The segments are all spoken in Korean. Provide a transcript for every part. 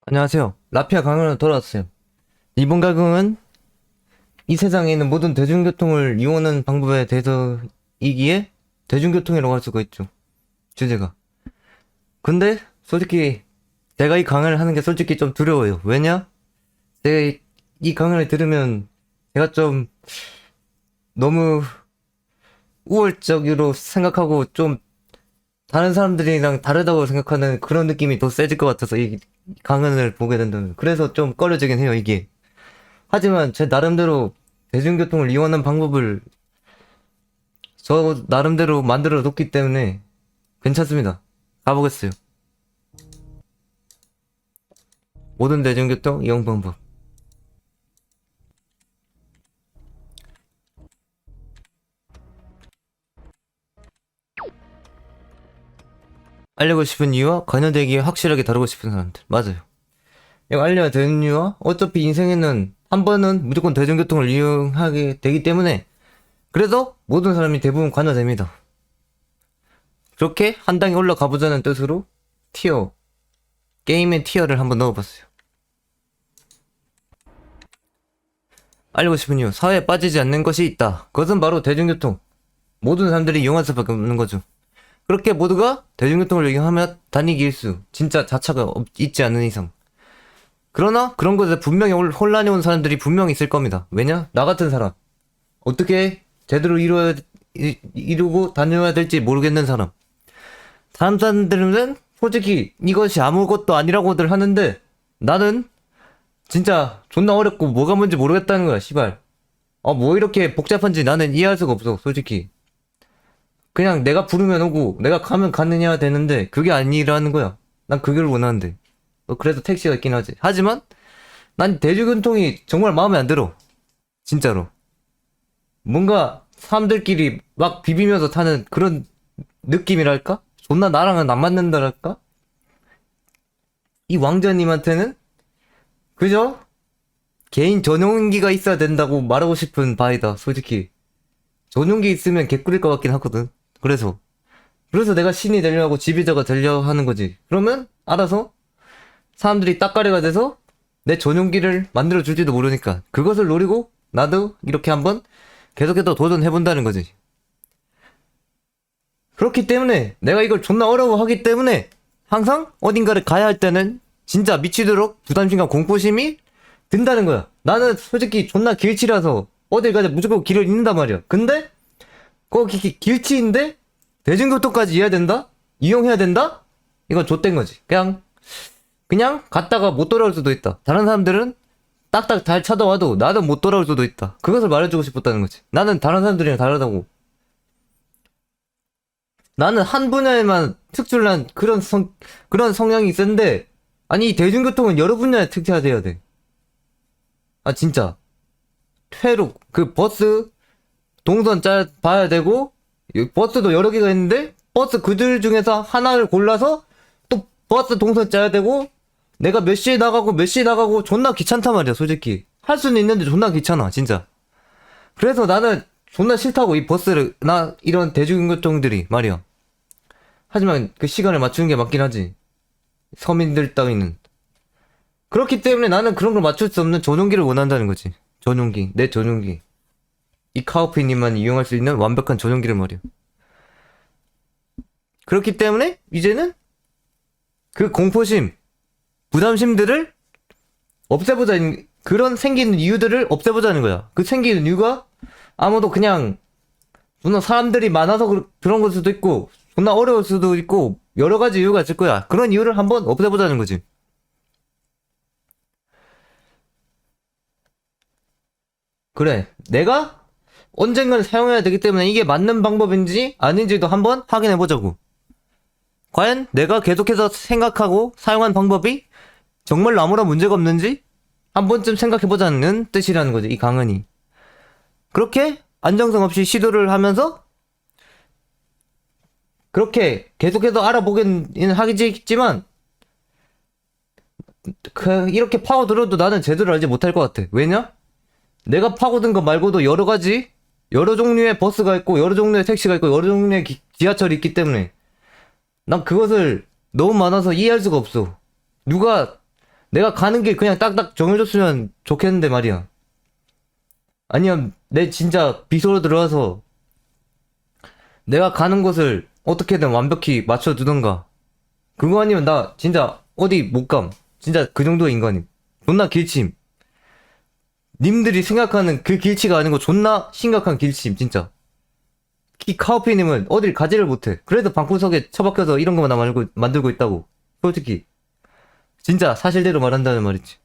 안녕하세요. 라피아 강연으로 돌아왔어요. 이번 강연은 이 세상에 있는 모든 대중교통을 이용하는 방법에 대해서이기에 대중교통이라고 할 수가 있죠. 주제가. 근데 솔직히 제가 이 강연을 하는 게 솔직히 좀 두려워요. 왜냐? 제가 이 강연을 들으면 제가 좀 너무 우월적으로 생각하고 좀 다른 사람들이랑 다르다고 생각하는 그런 느낌이 더 세질 것 같아서 이 강연을 보게 된다면. 그래서 좀 꺼려지긴 해요, 이게. 하지만 제 나름대로 대중교통을 이용하는 방법을 저 나름대로 만들어 놓기 때문에 괜찮습니다. 가보겠어요. 모든 대중교통 이용 방법. 알리고 싶은 이유와 관여되기에 확실하게 다루고 싶은 사람들. 맞아요. 이거 알려야 되는 이유와 어차피 인생에는 한 번은 무조건 대중교통을 이용하게 되기 때문에 그래서 모든 사람이 대부분 관여됩니다. 그렇게 한 단계 올라가 보자는 뜻으로 티어, 게임의 티어를 한번 넣어봤어요. 알고 싶은 이유, 사회에 빠지지 않는 것이 있다. 그것은 바로 대중교통. 모든 사람들이 이용할 수밖에 없는 거죠. 그렇게 모두가 대중교통을 이용하며 다니기 일수. 진짜 자차가 있지 않은 이상. 그러나 그런 것에 분명히 혼란이 온 사람들이 분명히 있을 겁니다. 왜냐? 나 같은 사람. 어떻게 제대로 이루고 다녀야 될지 모르겠는 사람. 다른 사람들은 솔직히 이것이 아무것도 아니라고들 하는데 나는 진짜 존나 어렵고 뭐가 뭔지 모르겠다는 거야, 시발. 뭐 이렇게 복잡한지 나는 이해할 수가 없어, 솔직히. 그냥 내가 부르면 오고 내가 가면 가느냐 되는데 그게 아니라는 거야. 난 그걸 원하는데. 그래서 택시가 있긴 하지. 하지만 난 대중교통이 정말 마음에 안 들어. 진짜로. 뭔가 사람들끼리 막 비비면서 타는 그런 느낌이랄까? 존나 나랑은 안 맞는다랄까? 이 왕자님한테는 그저 개인 전용기가 있어야 된다고 말하고 싶은 바이다, 솔직히. 전용기 있으면 개꿀일 것 같긴 하거든. 그래서 내가 신이 되려고 지배자가 되려 하는 거지. 그러면 알아서 사람들이 따까리가 돼서 내 전용기를 만들어줄지도 모르니까 그것을 노리고 나도 이렇게 한번 계속해서 도전해본다는 거지. 그렇기 때문에 내가 이걸 존나 어려워하기 때문에 항상 어딘가를 가야 할 때는 진짜 미치도록 부담심과 공포심이 든다는 거야. 나는 솔직히 존나 길치라서 어딜 가자 무조건 길을 잃는단 말이야. 근데 거기 길치인데 대중교통까지 이해야 된다? 이용해야 된다? 이건 좆된 거지. 그냥 갔다가 못 돌아올 수도 있다. 다른 사람들은 딱딱 잘 찾아와도 나도 못 돌아올 수도 있다. 그것을 말해주고 싶었다는 거지. 나는 다른 사람들이랑 다르다고. 나는 한 분야에만 특출난 그런 성향이 있었는데, 아니, 이 대중교통은 여러 분야에 특화돼야 돼. 진짜. 회로, 버스, 동선 봐야 되고, 버스도 여러 개가 있는데, 버스 그들 중에서 하나를 골라서, 또 버스 동선 짜야 되고, 내가 몇 시에 나가고 몇 시에 나가고 존나 귀찮단 말이야, 솔직히. 할 수는 있는데 존나 귀찮아, 진짜. 그래서 나는 존나 싫다고, 이 버스를, 이런 대중교통들이 말이야. 하지만 그 시간을 맞추는 게 맞긴 하지. 서민들 따위는. 그렇기 때문에 나는 그런 걸 맞출 수 없는 전용기를 원한다는 거지. 전용기, 내 전용기. 이 카오피님만 이용할 수 있는 완벽한 전용기를 말이야. 그렇기 때문에 이제는 그 공포심, 부담심들을 없애보자는, 그런 생기는 이유들을 없애보자는 거야. 그 생기는 이유가 아무도 그냥 존나 사람들이 많아서 그런 걸 수도 있고 존나 어려울 수도 있고 여러 가지 이유가 있을 거야. 그런 이유를 한번 없애보자는 거지. 그래, 내가 언젠가는 사용해야 되기 때문에 이게 맞는 방법인지 아닌지도 한번 확인해보자고. 과연 내가 계속해서 생각하고 사용한 방법이 정말로 아무런 문제가 없는지 한 번쯤 생각해보자는 뜻이라는 거지, 이 강은이. 그렇게 안정성 없이 시도를 하면서 그렇게 계속해서 알아보긴 하겠지만 이렇게 파고들어도 나는 제대로 알지 못할 것 같아. 왜냐? 내가 파고든 거 말고도 여러 가지, 여러 종류의 버스가 있고 여러 종류의 택시가 있고 여러 종류의 지하철이 있기 때문에 난 그것을 너무 많아서 이해할 수가 없어. 누가 내가 가는 길 그냥 딱딱 정해줬으면 좋겠는데 말이야. 아니면 내 진짜 비서로 들어와서 내가 가는 곳을 어떻게든 완벽히 맞춰주던가. 그거 아니면 나 진짜 어디 못 감. 진짜 그 정도의 인간임. 존나 길침. 님들이 생각하는 그 길치가 아니고 존나 심각한 길침 진짜. 이 카오피님은 어딜 가지를 못해. 그래도 방구석에 처박혀서 이런 거만 만들고 있다고. 솔직히 진짜 사실대로 말한다는 말이지.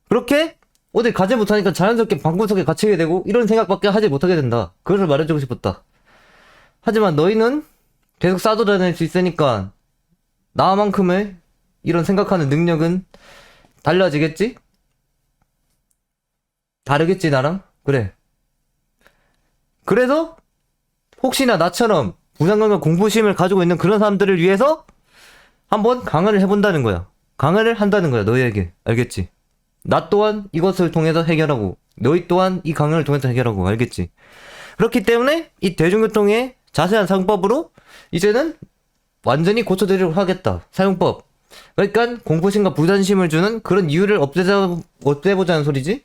그렇게 어딜 가지 못하니까 자연스럽게 방구석에 갇히게 되고 이런 생각밖에 하지 못하게 된다. 그걸 말해주고 싶었다. 하지만 너희는 계속 싸돌아다닐 수 있으니까 나만큼의 이런 생각하는 능력은 달라지겠지? 다르겠지 나랑? 그래. 그래서 혹시나 나처럼 부담감과 공부심을 가지고 있는 그런 사람들을 위해서 한번 강의를 해본다는 거야. 강의를 한다는 거야 너희에게. 알겠지? 나 또한 이것을 통해서 해결하고 너희 또한 이 강의를 통해서 해결하고. 알겠지? 그렇기 때문에 이 대중교통의 자세한 사용법으로 이제는 완전히 고쳐드리려고 하겠다. 사용법. 그러니까 공포심과 부담심을 주는 그런 이유를 없애보자는 소리지.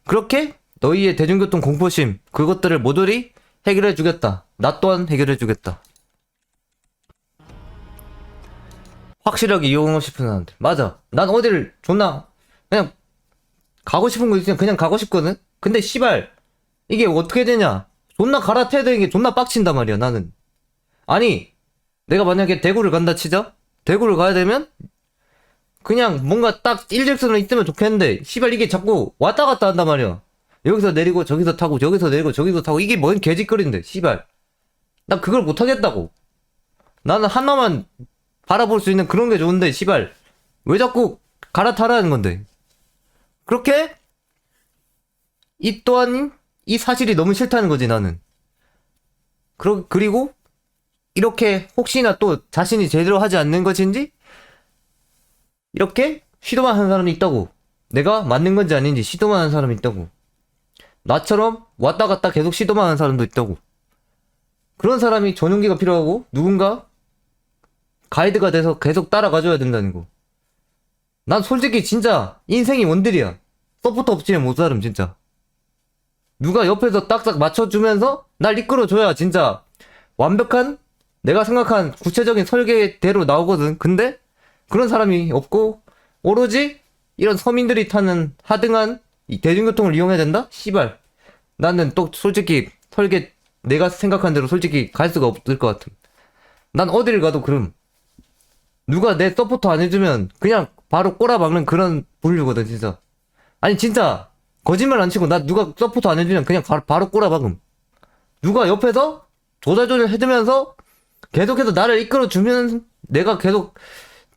그렇게 너희의 대중교통 공포심 그것들을 모조리 해결해주겠다. 나 또한 해결해주겠다. 확실하게 이용하고 싶은 사람들. 맞아. 난 어디를 존나 그냥 가고 싶은 거 있으면 그냥 가고 싶거든. 근데 씨발 이게 어떻게 되냐. 존나 갈아타야 되는 게 존나 빡친단 말이야 나는. 아니 내가 만약에 대구를 간다 치자. 대구를 가야 되면 그냥 뭔가 딱 일직선으로 있으면 좋겠는데 씨발 이게 자꾸 왔다 갔다 한단 말이야. 여기서 내리고 저기서 타고 저기서 내리고 저기서 타고 이게 뭔 개짓거리인데 씨발. 나 그걸 못하겠다고. 나는 하나만 바라볼 수 있는 그런 게 좋은데 씨발 왜 자꾸 갈아타라는 건데. 그렇게 이 또한 이 사실이 너무 싫다는 거지 나는. 그리고 이렇게 혹시나 또 자신이 제대로 하지 않는 것인지 이렇게 시도만 하는 사람이 있다고. 내가 맞는 건지 아닌지 시도만 하는 사람이 있다고. 나처럼 왔다 갔다 계속 시도만 하는 사람도 있다고. 그런 사람이 전용기가 필요하고 누군가 가이드가 돼서 계속 따라가줘야 된다는 거. 난 솔직히 진짜 인생이 원딜이야. 서포터 없이는 못 살음 진짜. 누가 옆에서 딱딱 맞춰주면서 날 이끌어줘야 진짜 완벽한 내가 생각한 구체적인 설계대로 나오거든. 근데 그런 사람이 없고 오로지 이런 서민들이 타는 하등한 이 대중교통을 이용해야 된다? 씨발. 나는 또 솔직히 설계 내가 생각한 대로 솔직히 갈 수가 없을 것 같음. 난 어디를 가도 그럼. 누가 내 서포터 안 해주면 그냥 바로 꼬라박는 그런 분류거든 진짜. 아니 진짜 거짓말 안 치고 나 누가 서포터 안 해주면 그냥 바로 꼬라박음. 누가 옆에서 조잘조잘 해주면서 계속해서 나를 이끌어주면 내가 계속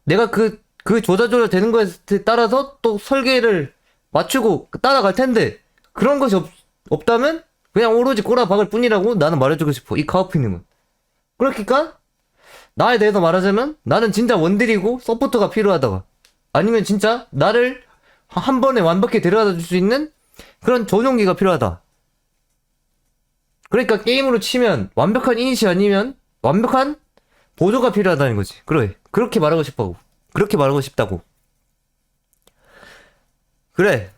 내가 그 조잘조잘 되는 거에 따라서 또 설계를 맞추고 따라갈 텐데 그런 것이 없다면 그냥 오로지 꼬라박을 뿐이라고 나는 말해주고 싶어. 이 카오피님은. 그러니까 나에 대해서 말하자면 나는 진짜 원딜이고 서포터가 필요하다가 아니면 진짜 나를 한 번에 완벽히 데려다 줄 수 있는 그런 전용기가 필요하다. 그러니까 게임으로 치면 완벽한 이니시 아니면 완벽한 보조가 필요하다는 거지. 그래. 그렇게 말하고 싶다고. 그렇게 말하고 싶다고. 그래.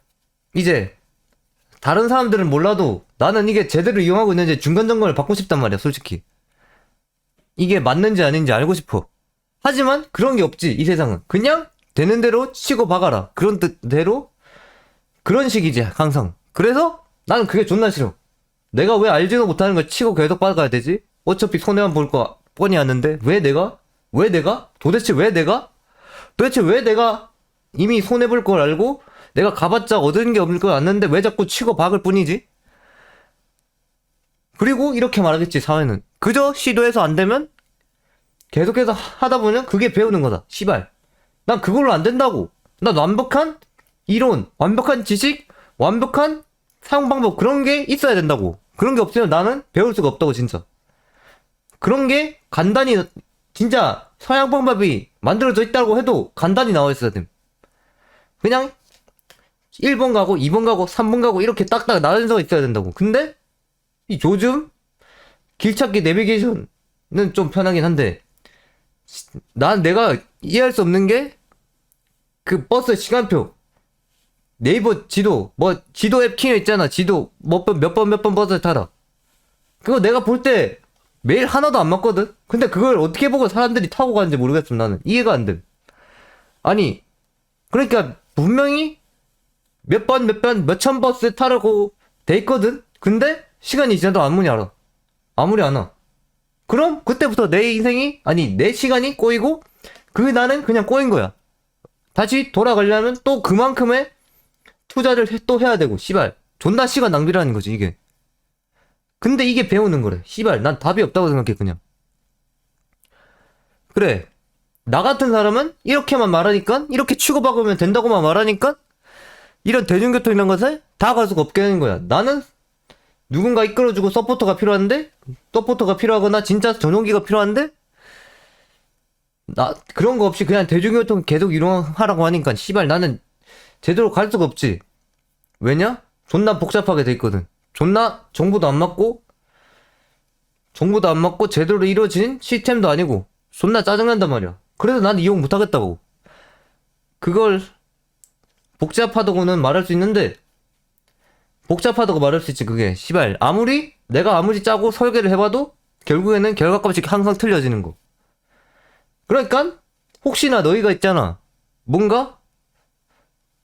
이제 다른 사람들은 몰라도 나는 이게 제대로 이용하고 있는지 중간 점검을 받고 싶단 말이야, 솔직히. 이게 맞는지 아닌지 알고 싶어. 하지만 그런 게 없지, 이 세상은. 그냥 되는 대로 치고 박아라. 그런 뜻대로 그런 식이지, 항상. 그래서 나는 그게 존나 싫어. 내가 왜 알지도 못하는 걸 치고 계속 박아야 되지? 어차피 손해만 볼 거 뻔히 아는데 왜 내가? 왜 내가? 도대체 왜 내가? 도대체 왜 내가 이미 손해볼 걸 알고 내가 가봤자 얻은 게 없을 걸 아는데 왜 자꾸 치고 박을 뿐이지? 그리고 이렇게 말하겠지, 사회는. 그저 시도해서 안 되면 계속해서 하다 보면 그게 배우는 거다. 씨발. 난 그걸로 안 된다고. 난 완벽한 이론, 완벽한 지식, 완벽한 사용 방법 그런 게 있어야 된다고. 그런 게 없으면 나는 배울 수가 없다고 진짜. 그런 게 간단히 진짜 사용 방법이 만들어져 있다고 해도 간단히 나와 있어야 돼. 그냥 1번 가고 2번 가고 3번 가고 이렇게 딱딱 나눠져 있어야 된다고. 근데 이 요즘 길찾기 내비게이션은 좀 편하긴 한데 난 내가 이해할 수 없는 게 그 버스 시간표 네이버 지도 뭐 지도 앱 키는 있잖아. 지도 몇 번 버스 타라. 그거 내가 볼 때 매일 하나도 안 맞거든. 근데 그걸 어떻게 보고 사람들이 타고 가는지 모르겠어. 나는 이해가 안 돼. 아니 그러니까 분명히 몇천 버스 타라고 돼 있거든. 근데 시간이 지나도 아무리 알아. 아무리 안 와. 그럼 그때부터 내 인생이 아니 내 시간이 꼬이고 그 나는 그냥 꼬인 거야. 다시 돌아가려면 또 그만큼의 투자를 또 해야 되고 씨발 존나 시간 낭비라는 거지 이게. 근데 이게 배우는 거래. 씨발 난 답이 없다고 생각해 그냥. 그래 나 같은 사람은 이렇게만 말하니까 이렇게 치고박으면 된다고만 말하니까 이런 대중교통이란 것에 다 갈 수가 없게 하는 거야. 나는 누군가 이끌어주고 서포터가 필요한데 서포터가 필요하거나 진짜 전용기가 필요한데 나 그런 거 없이 그냥 대중교통 계속 이용하라고 하니까 씨발 나는 제대로 갈 수가 없지. 왜냐? 존나 복잡하게 돼 있거든. 존나 정보도 안 맞고 제대로 이루어진 시스템도 아니고 존나 짜증난단 말이야. 그래서 난 이용 못 하겠다고. 그걸 복잡하다고는 말할 수 있는데 복잡하다고 말할 수 있지. 그게 씨발 내가 아무리 짜고 설계를 해봐도 결국에는 결과값이 항상 틀려지는 거. 그러니까 혹시나 너희가 있잖아 뭔가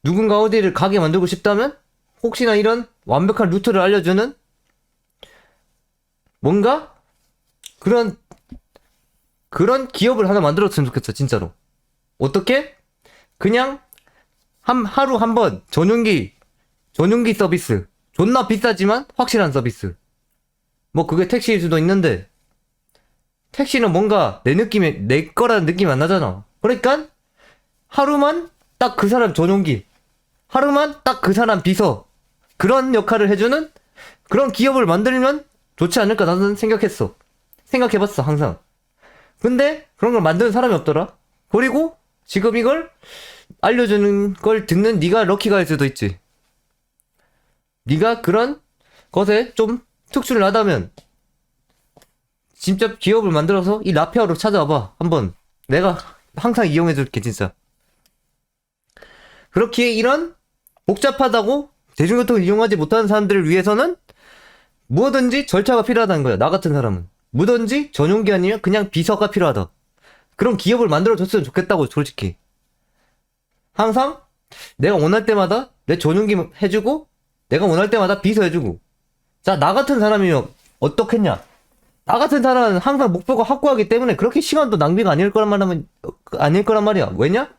누군가 어디를 가게 만들고 싶다면 혹시나 이런 완벽한 루트를 알려주는 뭔가 그런 기업을 하나 만들었으면 좋겠어 진짜로. 어떻게? 그냥 하루 한 번 전용기 서비스 존나 비싸지만 확실한 서비스. 뭐 그게 택시일 수도 있는데 택시는 뭔가 내 거라는 느낌이 안 나잖아. 그러니까 하루만 딱 그 사람 전용기 하루만 딱 그 사람 비서 그런 역할을 해주는 그런 기업을 만들면 좋지 않을까 나는 생각해봤어 항상. 근데 그런 걸 만드는 사람이 없더라. 그리고 지금 이걸 알려주는 걸 듣는 네가 럭키가일 수도 있지. 네가 그런 것에 좀 특출을 하다면 진짜 기업을 만들어서 이 라페아로 찾아와봐 한번. 내가 항상 이용해줄게 진짜. 그렇기에 이런 복잡하다고 대중교통을 이용하지 못하는 사람들을 위해서는 뭐든지 절차가 필요하다는 거야. 나 같은 사람은 뭐든지 전용기 아니면 그냥 비서가 필요하다. 그런 기업을 만들어줬으면 좋겠다고. 솔직히 항상 내가 원할 때마다 내 전용기 해주고 내가 원할 때마다 비서 해주고. 자, 나 같은 사람이면 어떻겠냐. 나 같은 사람은 항상 목표가 확고하기 때문에 그렇게 시간도 낭비가 아닐 거란 말이야. 왜냐?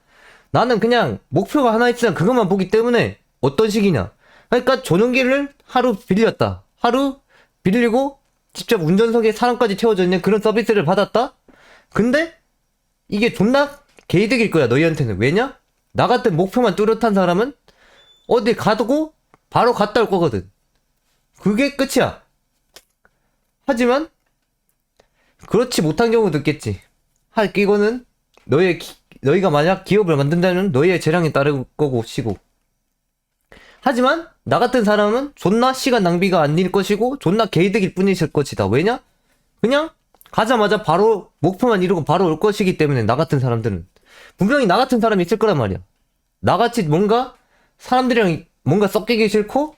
나는 그냥 목표가 하나 있으면 그것만 보기 때문에 어떤 식이냐. 그러니까 전용기를 하루 빌렸다. 하루 빌리고 직접 운전석에 사람까지 태워져 있는 그런 서비스를 받았다? 근데 이게 존나 개이득일 거야 너희한테는. 왜냐? 나 같은 목표만 뚜렷한 사람은 어디 가두고 바로 갔다 올 거거든. 그게 끝이야. 하지만 그렇지 못한 경우도 있겠지. 이거는 너희가 만약 기업을 만든다면 너희의 재량에 따를 거고 시고. 하지만 나 같은 사람은 존나 시간 낭비가 아닐 것이고 존나 개이득일 뿐이실 것이다. 왜냐? 그냥 가자마자 바로 목표만 이루고 바로 올 것이기 때문에. 나 같은 사람들은 분명히 나 같은 사람이 있을 거란 말이야. 나같이 뭔가 사람들이랑 뭔가 섞이기 싫고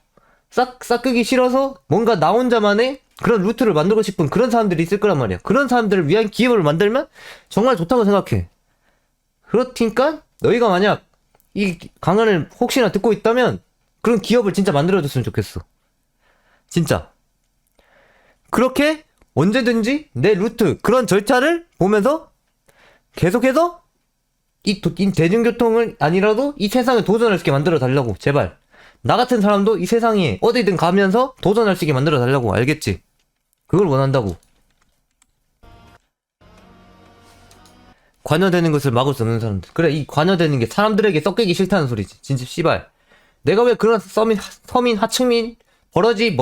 섞이기 싫어서 뭔가 나 혼자만의 그런 루트를 만들고 싶은 그런 사람들이 있을 거란 말이야. 그런 사람들을 위한 기업을 만들면 정말 좋다고 생각해. 그렇니까 너희가 만약 이 강연을 혹시나 듣고 있다면 그런 기업을 진짜 만들어줬으면 좋겠어. 진짜. 그렇게 언제든지 내 루트 그런 절차를 보면서 계속해서 이 대중교통을 아니라도 이 세상에 도전할 수 있게 만들어 달라고. 제발 나 같은 사람도 이 세상에 어디든 가면서 도전할 수 있게 만들어 달라고. 알겠지? 그걸 원한다고. 관여되는 것을 막을 수 없는 사람들. 그래, 이 관여되는 게 사람들에게 섞이기 싫다는 소리지. 진짜 씨발. 내가 왜 그런 서민 하층민 버러지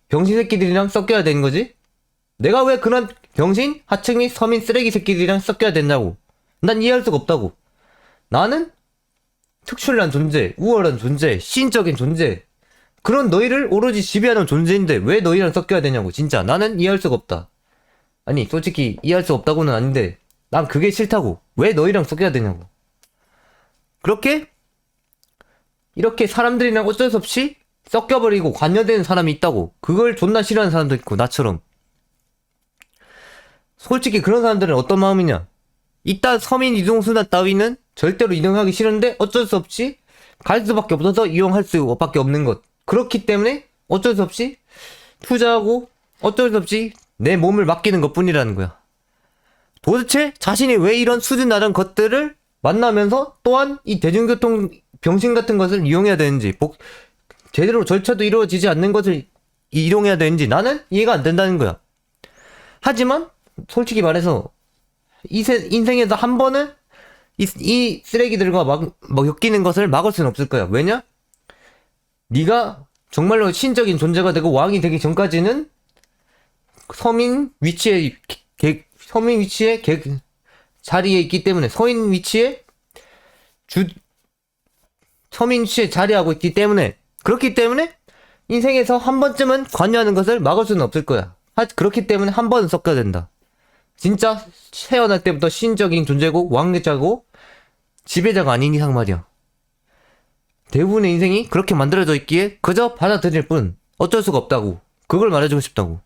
병신 새끼들이랑 섞여야 되는 거지? 내가 왜 그런 병신 하층민 서민 쓰레기 새끼들이랑 섞여야 된다고. 난 이해할 수가 없다고. 나는 특출난 존재, 우월한 존재, 시인적인 존재, 그런 너희를 오로지 지배하는 존재인데 왜 너희랑 섞여야 되냐고. 진짜 나는 이해할 수가 없다. 아니 솔직히 이해할 수 없다고는 아닌데 난 그게 싫다고. 왜 너희랑 섞여야 되냐고. 이렇게 사람들이랑 어쩔 수 없이 섞여버리고 관여되는 사람이 있다고. 그걸 존나 싫어하는 사람도 있고, 나처럼. 솔직히 그런 사람들은 어떤 마음이냐. 이딴 서민 이동수단 따위는 절대로 이용하기 싫은데 어쩔 수 없이 갈 수밖에 없어서 이용할 수밖에 없는 것. 그렇기 때문에 어쩔 수 없이 투자하고 어쩔 수 없이 내 몸을 맡기는 것 뿐이라는 거야. 도대체 자신이 왜 이런 수준 낮은 것들을 만나면서 또한 이 대중교통 병신 같은 것을 이용해야 되는지, 제대로 절차도 이루어지지 않는 것을 이용해야 되는지 나는 이해가 안 된다는 거야. 하지만 솔직히 말해서 인생에서 한 번은 이 쓰레기들과 엮이는 것을 막을 수는 없을 거야. 왜냐? 네가 정말로 신적인 존재가 되고 왕이 되기 전까지는 서민 위치에 자리에 있기 때문에, 서민 위치에 자리하고 있기 때문에, 그렇기 때문에 인생에서 한 번쯤은 관여하는 것을 막을 수는 없을 거야. 그렇기 때문에 한 번은 섞여야 된다. 진짜 태어날 때부터 신적인 존재고 왕자고 지배자가 아닌 이상 말이야. 대부분의 인생이 그렇게 만들어져 있기에 그저 받아들일 뿐 어쩔 수가 없다고. 그걸 말해주고 싶다고.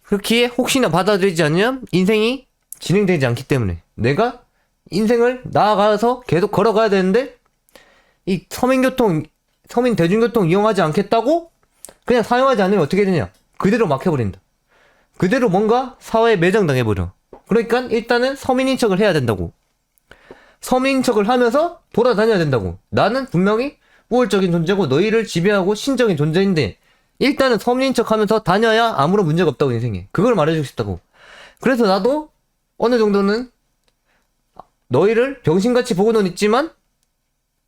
그렇기에 혹시나 받아들이지 않으면 인생이 진행되지 않기 때문에 내가 인생을 나아가서 계속 걸어가야 되는데, 이 서민 대중교통 이용하지 않겠다고 그냥 사용하지 않으면 어떻게 되냐. 그대로 막혀버린다. 그대로 뭔가 사회에 매장당해버려. 그러니까 일단은 서민인 척을 해야 된다고. 서민인 척을 하면서 돌아다녀야 된다고. 나는 분명히 우월적인 존재고 너희를 지배하고 신적인 존재인데 일단은 서민인 척 하면서 다녀야 아무런 문제가 없다고, 인생에. 그걸 말해주고 싶다고. 그래서 나도 어느 정도는 너희를 병신같이 보고는 있지만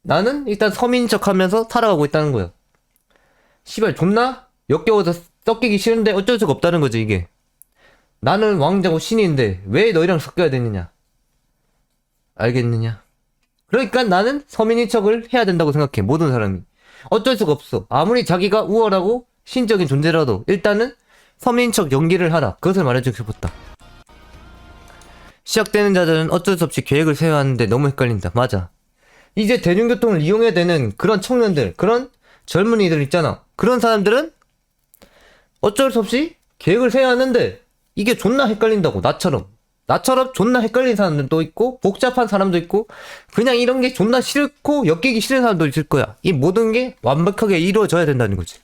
나는 일단 서민인 척 하면서 살아가고 있다는 거야. 씨발 존나 역겨워서 섞이기 싫은데 어쩔 수가 없다는 거지, 이게. 나는 왕자고 신인데 왜 너희랑 섞여야 되느냐. 알겠느냐. 그러니까 나는 서민인 척을 해야 된다고 생각해. 모든 사람이. 어쩔 수가 없어. 아무리 자기가 우월하고 신적인 존재라도 일단은 서민인 척 연기를 하라. 그것을 말해주고 싶었다. 시작되는 자들은 어쩔 수 없이 계획을 세워야 하는데 너무 헷갈린다. 맞아. 이제 대중교통을 이용해야 되는 그런 청년들, 그런 젊은이들 있잖아. 그런 사람들은 어쩔 수 없이 계획을 세워야 하는데 이게 존나 헷갈린다고. 나처럼 존나 헷갈리는 사람들도 있고 복잡한 사람도 있고 그냥 이런 게 존나 싫고 엮이기 싫은 사람도 있을 거야. 이 모든 게 완벽하게 이루어져야 된다는 거지.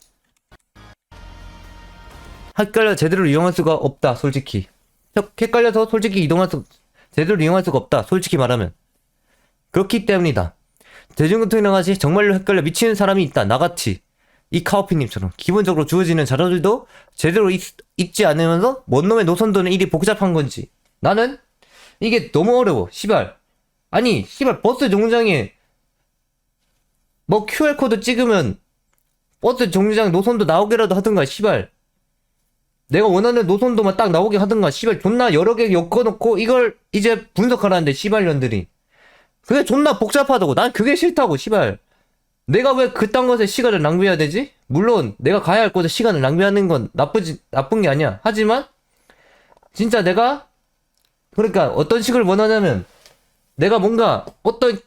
헷갈려 제대로 이용할 수가 없다, 솔직히. 헷갈려서 솔직히 제대로 이용할 수가 없다, 솔직히 말하면. 그렇기 때문이다. 대중교통이랑 같이 정말로 헷갈려 미치는 사람이 있다, 나같이. 이 카오피님처럼 기본적으로 주어지는 자료들도 제대로 있지 않으면서 뭔 놈의 노선도는 일이 복잡한 건지. 나는 이게 너무 어려워. 시발. 아니 시발 버스 정류장에 뭐 QR코드 찍으면 버스 정류장 노선도 나오게라도 하든가. 시발. 내가 원하는 노선도만 딱 나오게 하든가. 시발 존나 여러 개 엮어놓고 이걸 이제 분석하라는데 씨발년들이. 그게 존나 복잡하다고. 난 그게 싫다고. 시발. 내가 왜 그딴 것에 시간을 낭비해야 되지? 물론 내가 가야 할 곳에 시간을 낭비하는 건 나쁜 게 아니야. 하지만 진짜 내가 그러니까 어떤 식을 원하냐면, 내가 뭔가 어떤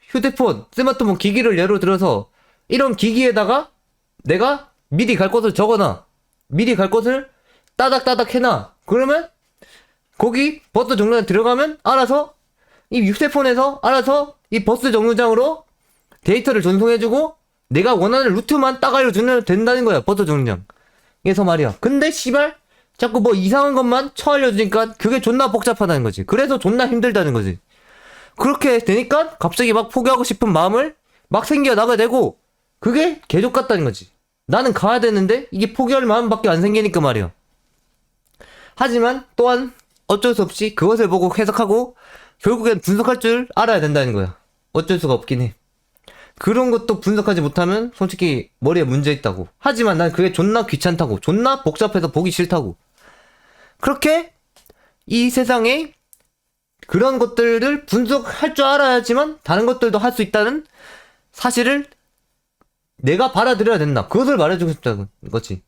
휴대폰, 스마트폰 기기를 예로 들어서 이런 기기에다가 내가 미리 갈 곳을 적어놔. 미리 갈 곳을 따닥따닥 해놔. 그러면 거기 버스 정류장 들어가면 알아서 이 휴대폰에서 알아서 이 버스 정류장으로 데이터를 전송해주고 내가 원하는 루트만 딱 알려주면 된다는 거야, 버스 정류장에서 말이야. 근데 씨발 자꾸 뭐 이상한 것만 쳐알려주니까 그게 존나 복잡하다는 거지. 그래서 존나 힘들다는 거지. 그렇게 되니까 갑자기 막 포기하고 싶은 마음을 막 생겨나게 되고 그게 개족 같다는 거지. 나는 가야 되는데 이게 포기할 마음밖에 안 생기니까 말이야. 하지만 또한 어쩔 수 없이 그것을 보고 해석하고 결국엔 분석할 줄 알아야 된다는 거야. 어쩔 수가 없긴 해. 그런 것도 분석하지 못하면 솔직히 머리에 문제 있다고. 하지만 난 그게 존나 귀찮다고. 존나 복잡해서 보기 싫다고. 그렇게 이 세상에 그런 것들을 분석할 줄 알아야지만 다른 것들도 할 수 있다는 사실을 내가 받아들여야 된다. 그것을 말해주고 싶다는 거지.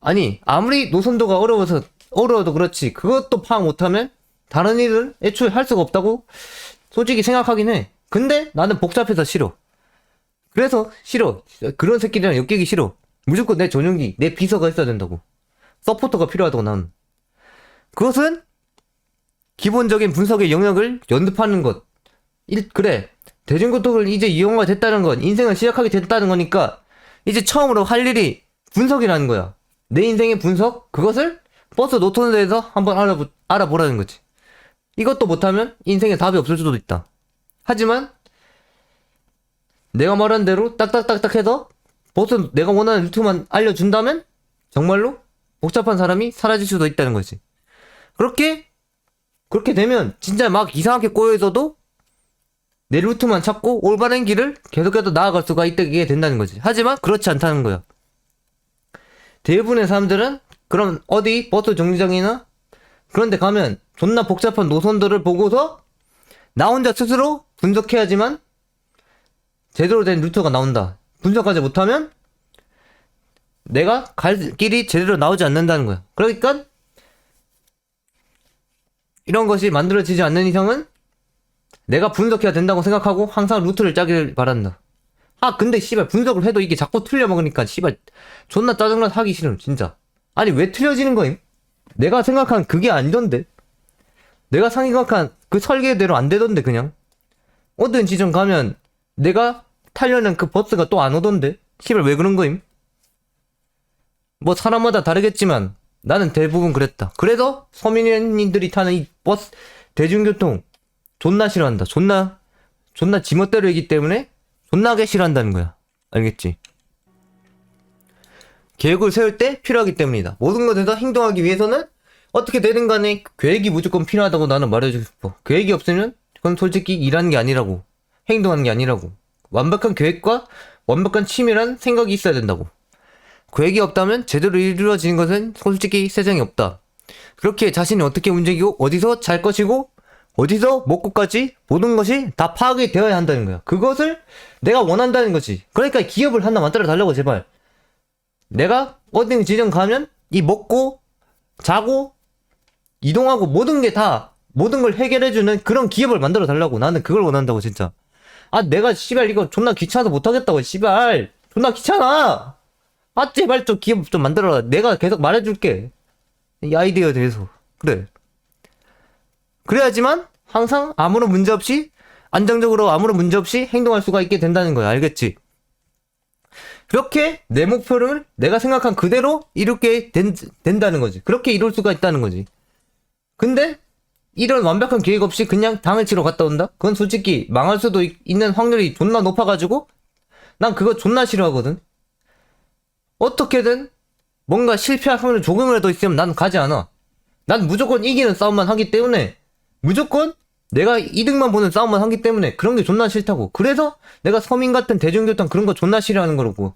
아니 아무리 노선도가 어려워도 그렇지 그것도 파악 못하면 다른 일은 애초에 할 수가 없다고 솔직히 생각하긴 해. 근데 나는 복잡해서 싫어. 그래서 싫어. 그런 새끼들이랑 엮이기 싫어. 무조건 내 전용기, 내 비서가 있어야 된다고. 서포터가 필요하다고 나는. 그것은 기본적인 분석의 영역을 연습하는 것. 그래. 대중교통을 이제 이용하게 됐다는 건 인생을 시작하게 됐다는 거니까 이제 처음으로 할 일이 분석이라는 거야. 내 인생의 분석? 그것을 버스 노선에서 한번 알아보라는 거지. 이것도 못하면 인생에 답이 없을 수도 있다. 하지만 내가 말한 대로 딱딱딱딱 해서 버스 내가 원하는 루트만 알려준다면 정말로 복잡한 사람이 사라질 수도 있다는 거지. 그렇게 되면 진짜 막 이상하게 꼬여있어도 내 루트만 찾고 올바른 길을 계속해서 나아갈 수가 있게 된다는 거지. 하지만 그렇지 않다는 거야. 대부분의 사람들은 그럼 어디 버스 정류장이나 그런 데 가면 존나 복잡한 노선들을 보고서 나 혼자 스스로 분석해야지만 제대로 된 루트가 나온다. 분석하지 못하면 내가 갈 길이 제대로 나오지 않는다는 거야. 그러니까 이런 것이 만들어지지 않는 이상은 내가 분석해야 된다고 생각하고 항상 루트를 짜길 바란다. 근데 씨발 분석을 해도 이게 자꾸 틀려먹으니까 씨발 존나 짜증나서 하기 싫음 진짜. 아니 왜 틀려지는 거임? 내가 생각한 그게 아니던데. 내가 생각한 그 설계대로 안 되던데 그냥. 어떤 지점 가면 내가 타려는 그 버스가 또 안 오던데. 씨발 왜 그런 거임? 뭐 사람마다 다르겠지만 나는 대부분 그랬다. 그래서 서민인들이 타는 이 버스 대중교통 존나 싫어한다. 존나 지멋대로이기 때문에 존나게 싫어한다는 거야. 알겠지? 계획을 세울 때 필요하기 때문이다. 모든 것에서 행동하기 위해서는 어떻게 되든 간에 계획이 무조건 필요하다고 나는 말해주고 싶어. 계획이 없으면 그건 솔직히 일하는 게 아니라고. 행동하는 게 아니라고. 완벽한 계획과 완벽한 치밀한 생각이 있어야 된다고. 계획이 없다면 제대로 이루어지는 것은 솔직히 세상에 없다. 그렇게 자신이 어떻게 움직이고 어디서 잘 것이고 어디서 먹고까지 모든 것이 다 파악이 되어야 한다는 거야. 그것을 내가 원한다는 거지. 그러니까 기업을 하나 만들어 달라고 제발. 내가 어디 지점 가면 이 먹고 자고 이동하고 모든 걸 해결해주는 그런 기업을 만들어 달라고. 나는 그걸 원한다고 진짜. 내가 씨발 이거 존나 귀찮아서 못하겠다고. 씨발 존나 귀찮아. 제발 좀 기업 좀 만들어라. 내가 계속 말해줄게. 이 아이디어에 대해서. 그래. 그래야지만 항상 아무런 문제 없이 안정적으로 아무런 문제 없이 행동할 수가 있게 된다는 거야. 알겠지? 그렇게 내 목표를 내가 생각한 그대로 이루게 된다는 거지. 그렇게 이룰 수가 있다는 거지. 근데 이런 완벽한 계획 없이 그냥 당일치로 갔다 온다? 그건 솔직히 망할 수도 있는 확률이 존나 높아가지고 난 그거 존나 싫어하거든. 어떻게든 뭔가 실패할 확률이 조금이라도 있으면 난 가지 않아. 난 무조건 이기는 싸움만 하기 때문에 무조건 내가 이득만 보는 싸움만 하기 때문에 그런 게 존나 싫다고. 그래서 내가 서민 같은 대중교통 그런 거 존나 싫어하는 거라고.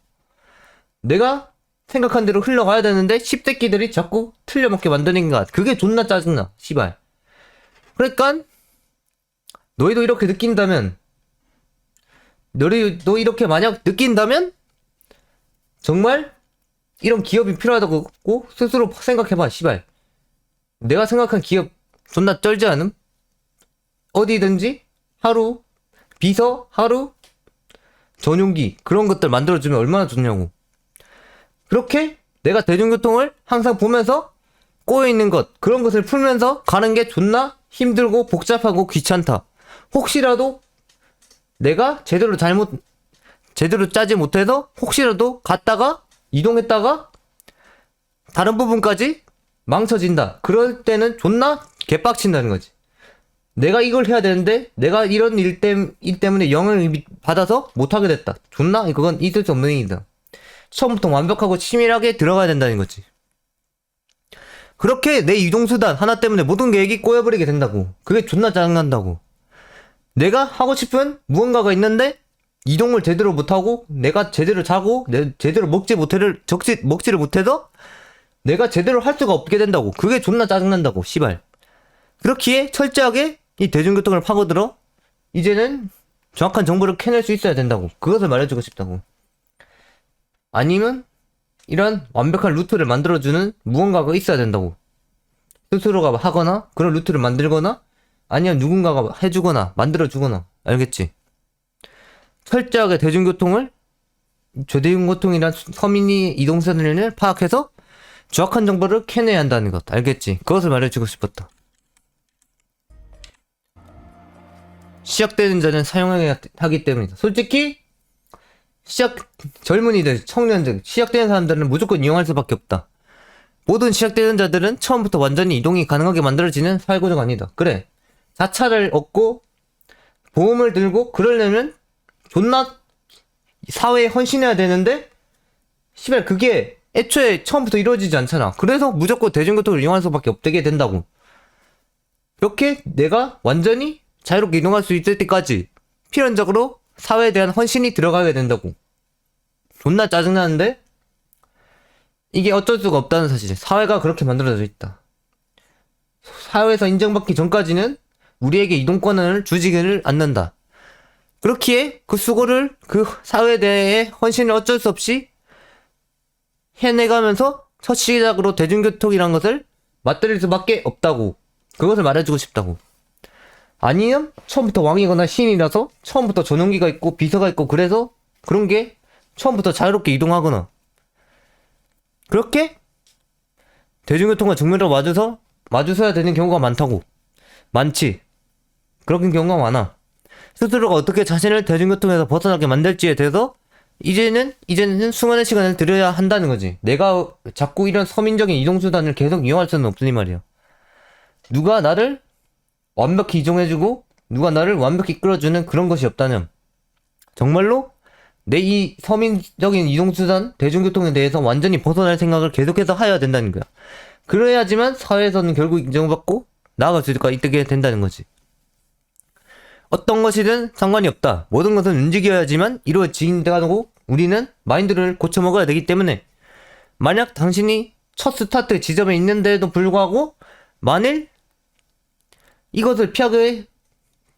내가 생각한 대로 흘러가야 되는데 씹새끼들이 자꾸 틀려먹게 만드는 것. 그게 존나 짜증나. 씨발. 그러니까 너희도 이렇게 느낀다면 너 이렇게 만약 느낀다면 정말 이런 기업이 필요하다고 스스로 생각해봐. 씨발. 내가 생각한 기업 존나 쩔지 않음? 어디든지 하루 비서 하루 전용기 그런 것들 만들어주면 얼마나 좋냐고. 그렇게 내가 대중교통을 항상 보면서 꼬여있는 것 그런 것을 풀면서 가는 게 존나 힘들고 복잡하고 귀찮다. 혹시라도 내가 제대로 짜지 못해서 혹시라도 갔다가 이동했다가 다른 부분까지 망쳐진다. 그럴 때는 존나 개빡친다는 거지. 내가 이걸 해야 되는데 내가 이런 일 때문에 영향을 받아서 못하게 됐다. 존나 그건 있을 수 없는 일이다. 처음부터 완벽하고 치밀하게 들어가야 된다는 거지. 그렇게 내 이동수단 하나 때문에 모든 계획이 꼬여버리게 된다고. 그게 존나 짜증난다고. 내가 하고 싶은 무언가가 있는데 이동을 제대로 못하고 내가 제대로 자고 제대로 먹지를 못해서 내가 제대로 할 수가 없게 된다고. 그게 존나 짜증난다고. 씨발. 그렇기에 철저하게 이 대중교통을 파고들어 이제는 정확한 정보를 캐낼 수 있어야 된다고. 그것을 말해주고 싶다고. 아니면 이런 완벽한 루트를 만들어주는 무언가가 있어야 된다고. 스스로가 하거나 그런 루트를 만들거나 아니면 누군가가 해주거나 만들어주거나. 알겠지? 철저하게 대중교통이란 서민이 이동수단을 파악해서 정확한 정보를 캐내야 한다는 것. 알겠지? 그것을 말해주고 싶었다. 시작되는 자는 사용하게 하기 때문이다. 솔직히 젊은이들, 청년들, 시작되는 사람들은 무조건 이용할 수밖에 없다. 모든 시작되는 자들은 처음부터 완전히 이동이 가능하게 만들어지는 사회구조가 아니다. 그래, 자차를 얻고 보험을 들고 그러려면 존나 사회에 헌신해야 되는데 씨발 그게 애초에 처음부터 이루어지지 않잖아. 그래서 무조건 대중교통을 이용할 수밖에 없게 된다고. 이렇게 내가 완전히 자유롭게 이동할 수 있을 때까지 필연적으로 사회에 대한 헌신이 들어가게 된다고. 존나 짜증나는데 이게 어쩔 수가 없다는 사실. 사회가 그렇게 만들어져 있다. 사회에서 인정받기 전까지는 우리에게 이동권을 주지를 않는다. 그렇기에 그 수고를, 그 사회에 대해 헌신을 어쩔 수 없이 해내가면서 첫 시작으로 대중교통이란 것을 맞들일 수밖에 없다고. 그것을 말해주고 싶다고. 아니면 처음부터 왕이거나 신이라서 처음부터 전용기가 있고 비서가 있고 그래서 그런 게 처음부터 자유롭게 이동하거나 그렇게 대중교통과 정면으로 마주서야 되는 경우가 많지. 그런 경우가 많아. 스스로가 어떻게 자신을 대중교통에서 벗어나게 만들지에 대해서 이제는 수많은 시간을 들여야 한다는 거지. 내가 자꾸 이런 서민적인 이동수단을 계속 이용할 수는 없으니 말이야. 누가 나를 완벽히 이용해주고 누가 나를 완벽히 끌어주는 그런 것이 없다면 정말로 내 이 서민적인 이동수단 대중교통에 대해서 완전히 벗어날 생각을 계속해서 해야 된다는 거야. 그래야지만 사회에서는 결국 인정받고 나아갈 수 있게 된다는 거지. 어떤 것이든 상관이 없다. 모든 것은 움직여야지만 이루어진다고 우리는 마인드를 고쳐먹어야 되기 때문에 만약 당신이 첫 스타트 지점에 있는데도 불구하고 만일 이것을 피하기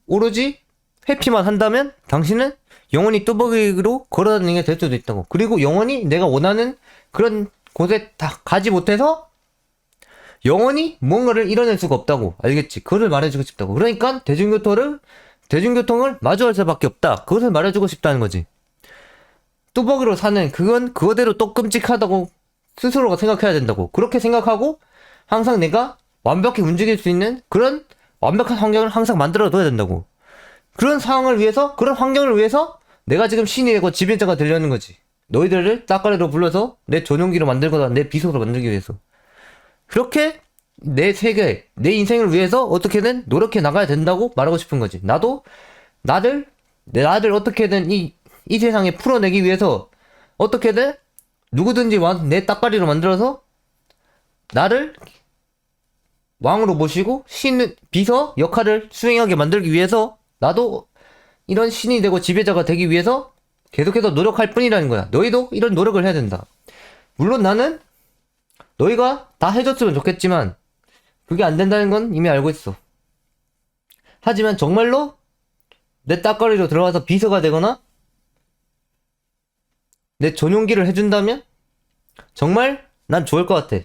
오로지 회피만 한다면 당신은 영원히 뚜벅이로 걸어다니게 될 수도 있다고. 그리고 영원히 내가 원하는 그런 곳에 다 가지 못해서 영원히 뭔가를 이뤄낼 수가 없다고. 알겠지? 그걸 말해주고 싶다고. 그러니까 대중교통을 마주할 수밖에 없다. 그것을 말해주고 싶다는 거지. 뚜벅이로 사는 그건 그거대로 또 끔찍하다고 스스로가 생각해야 된다고. 그렇게 생각하고 항상 내가 완벽히 움직일 수 있는 그런 완벽한 환경을 항상 만들어 둬야 된다고. 그런 환경을 위해서 내가 지금 신이 되고 지배자가 되려는 거지. 너희들을 따까리로 불러서 내 전용기로 만들거나 내 비서로 만들기 위해서. 그렇게 내 세계, 내 인생을 위해서 어떻게든 노력해 나가야 된다고 말하고 싶은 거지. 나도 나를 어떻게든 이 세상에 풀어내기 위해서 어떻게든 누구든지 내 따까리로 만들어서 나를 왕으로 모시고 비서 역할을 수행하게 만들기 위해서 나도 이런 신이 되고 지배자가 되기 위해서 계속해서 노력할 뿐이라는 거야. 너희도 이런 노력을 해야 된다. 물론 나는 너희가 다 해줬으면 좋겠지만 그게 안 된다는 건 이미 알고 있어. 하지만 정말로 내 따까리로 들어가서 비서가 되거나 내 전용기를 해준다면 정말 난 좋을 것 같아.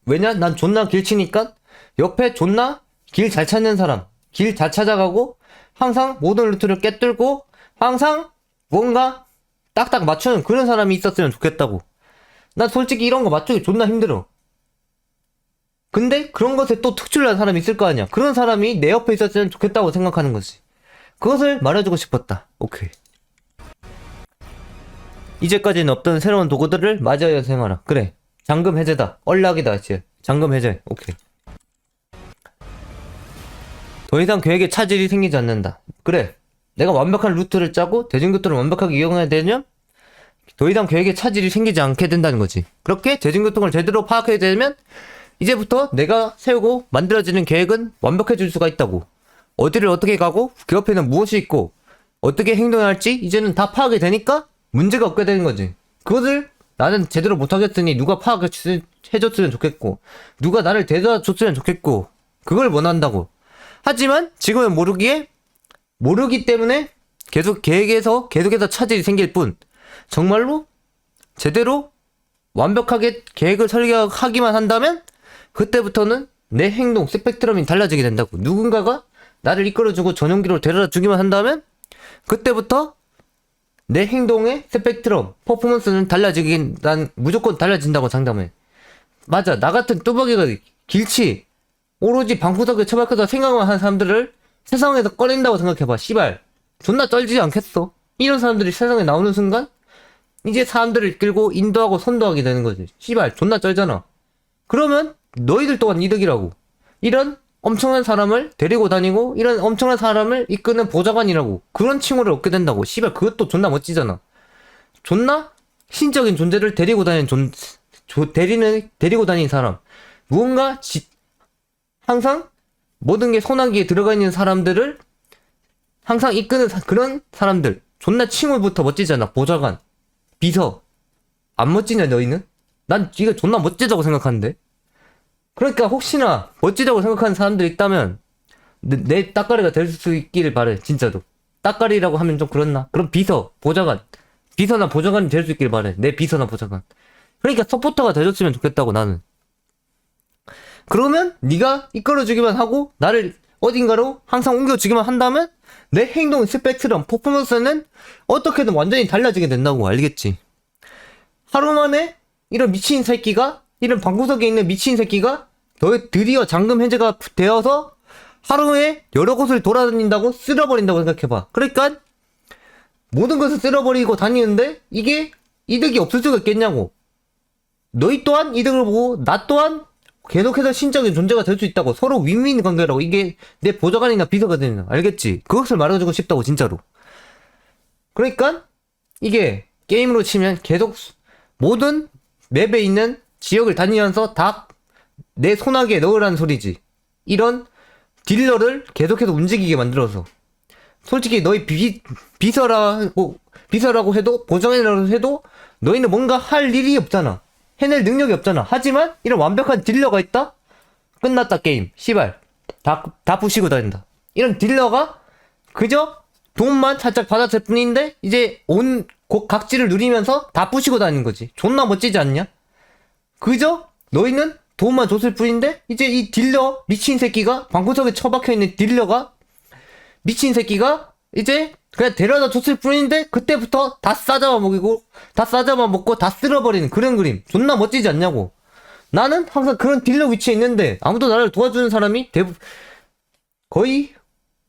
왜냐? 난 존나 길치니까 옆에 존나 길 잘 찾는 사람, 길 잘 찾아가고 항상 모든 루트를 꿰뚫고 항상 뭔가 딱딱 맞추는 그런 사람이 있었으면 좋겠다고. 난 솔직히 이런 거 맞추기 존나 힘들어. 근데 그런 것에 또 특출난 사람이 있을 거 아니야. 그런 사람이 내 옆에 있었으면 좋겠다고 생각하는 거지. 그것을 말해주고 싶었다. 오케이. 이제까지는 없던 새로운 도구들을 맞이하여 사용하라. 그래. 잠금 해제다. 얼락이다. 이제 잠금 해제. 오케이. 더 이상 계획에 차질이 생기지 않는다. 그래. 내가 완벽한 루트를 짜고 대중교통을 완벽하게 이용해야 되면 더 이상 계획에 차질이 생기지 않게 된다는 거지. 그렇게 대중교통을 제대로 파악해야 되면 이제부터 내가 세우고 만들어지는 계획은 완벽해질 수가 있다고. 어디를 어떻게 가고 그 옆에는 무엇이 있고 어떻게 행동해야 할지 이제는 다 파악이 되니까 문제가 없게 되는 거지. 그것을 나는 제대로 못하겠으니 누가 파악해줬으면 좋겠고 누가 나를 대도와줬으면 좋겠고 그걸 원한다고. 하지만 지금은 모르기 때문에 계속해서 차질이 생길 뿐 정말로 제대로 완벽하게 계획을 설계하기만 한다면 그때부터는 내 행동 스펙트럼이 달라지게 된다고. 누군가가 나를 이끌어주고 전용기로 데려다 주기만 한다면 그때부터 내 행동의 스펙트럼, 퍼포먼스는 달라지긴, 난 무조건 달라진다고 장담해. 맞아, 나 같은 뚜벅이가 길치 오로지 방구석에 처박혀서 생각만 하는 사람들을 세상에서 꺼낸다고 생각해봐. 씨발 존나 쩔지 않겠어? 이런 사람들이 세상에 나오는 순간 이제 사람들을 이끌고 인도하고 선도하게 되는 거지. 씨발 존나 쩔잖아. 그러면 너희들 또한 이득이라고. 이런 엄청난 사람을 데리고 다니고 이런 엄청난 사람을 이끄는 보좌관이라고. 그런 칭호를 얻게 된다고. 씨발 그것도 존나 멋지잖아. 존나 신적인 존재를 데리고 다니는 데리고 다니는 사람. 무언가 항상 모든 게 손아귀에 들어가 있는 사람들을 항상 이끄는 그런 사람들. 존나 칭호부터 멋지잖아. 보좌관, 비서. 안 멋지냐 너희는? 난 이거 존나 멋지다고 생각하는데. 그러니까 혹시나 멋지다고 생각하는 사람들이 있다면 내 따까리가 될 수 있기를 바래. 진짜로. 따까리라고 하면 좀 그렇나? 그럼 비서, 보좌관, 비서나 보좌관이 될 수 있기를 바래. 내 비서나 보좌관. 그러니까 서포터가 돼줬으면 좋겠다고 나는. 그러면 네가 이끌어주기만 하고 나를 어딘가로 항상 옮겨주기만 한다면 내 행동 스펙트럼, 퍼포먼스는 어떻게든 완전히 달라지게 된다고. 알겠지? 하루 만에 이런 미친 새끼가, 이런 방구석에 있는 미친 새끼가 드디어 잠금 해제가 되어서 하루에 여러 곳을 돌아다닌다고, 쓸어버린다고 생각해봐. 그러니까 모든 것을 쓸어버리고 다니는데 이게 이득이 없을 수가 있겠냐고. 너희 또한 이득을 보고 나 또한 계속해서 신적인 존재가 될 수 있다고. 서로 윈윈 관계라고. 이게 내 보좌관이나 비서가 되는, 알겠지? 그것을 말해주고 싶다고. 진짜로. 그러니까 이게 게임으로 치면 계속 모든 맵에 있는 지역을 다니면서 다 내 손아귀에 넣으라는 소리지. 이런 딜러를 계속해서 움직이게 만들어서. 솔직히 너희 비서라고 해도, 보좌관이라고 해도 너희는 뭔가 할 일이 없잖아. 해낼 능력이 없잖아. 하지만 이런 완벽한 딜러가 있다? 끝났다 게임. 씨발 다 부시고 다닌다. 이런 딜러가 그저 돈만 살짝 받았을 뿐인데 이제 온 각지를 누리면서 다 부시고 다니는 거지. 존나 멋지지 않냐? 그저 너희는 돈만 줬을 뿐인데 이제 이 딜러 미친 새끼가, 방구석에 처박혀 있는 딜러가, 미친 새끼가 이제 그냥 데려다 줬을 뿐인데 그때부터 다 싸잡아 먹이고 다 싸잡아 먹고 다 쓸어버리는 그런 그림. 존나 멋지지 않냐고. 나는 항상 그런 딜러 위치에 있는데 아무도 나를 도와주는 사람이 거의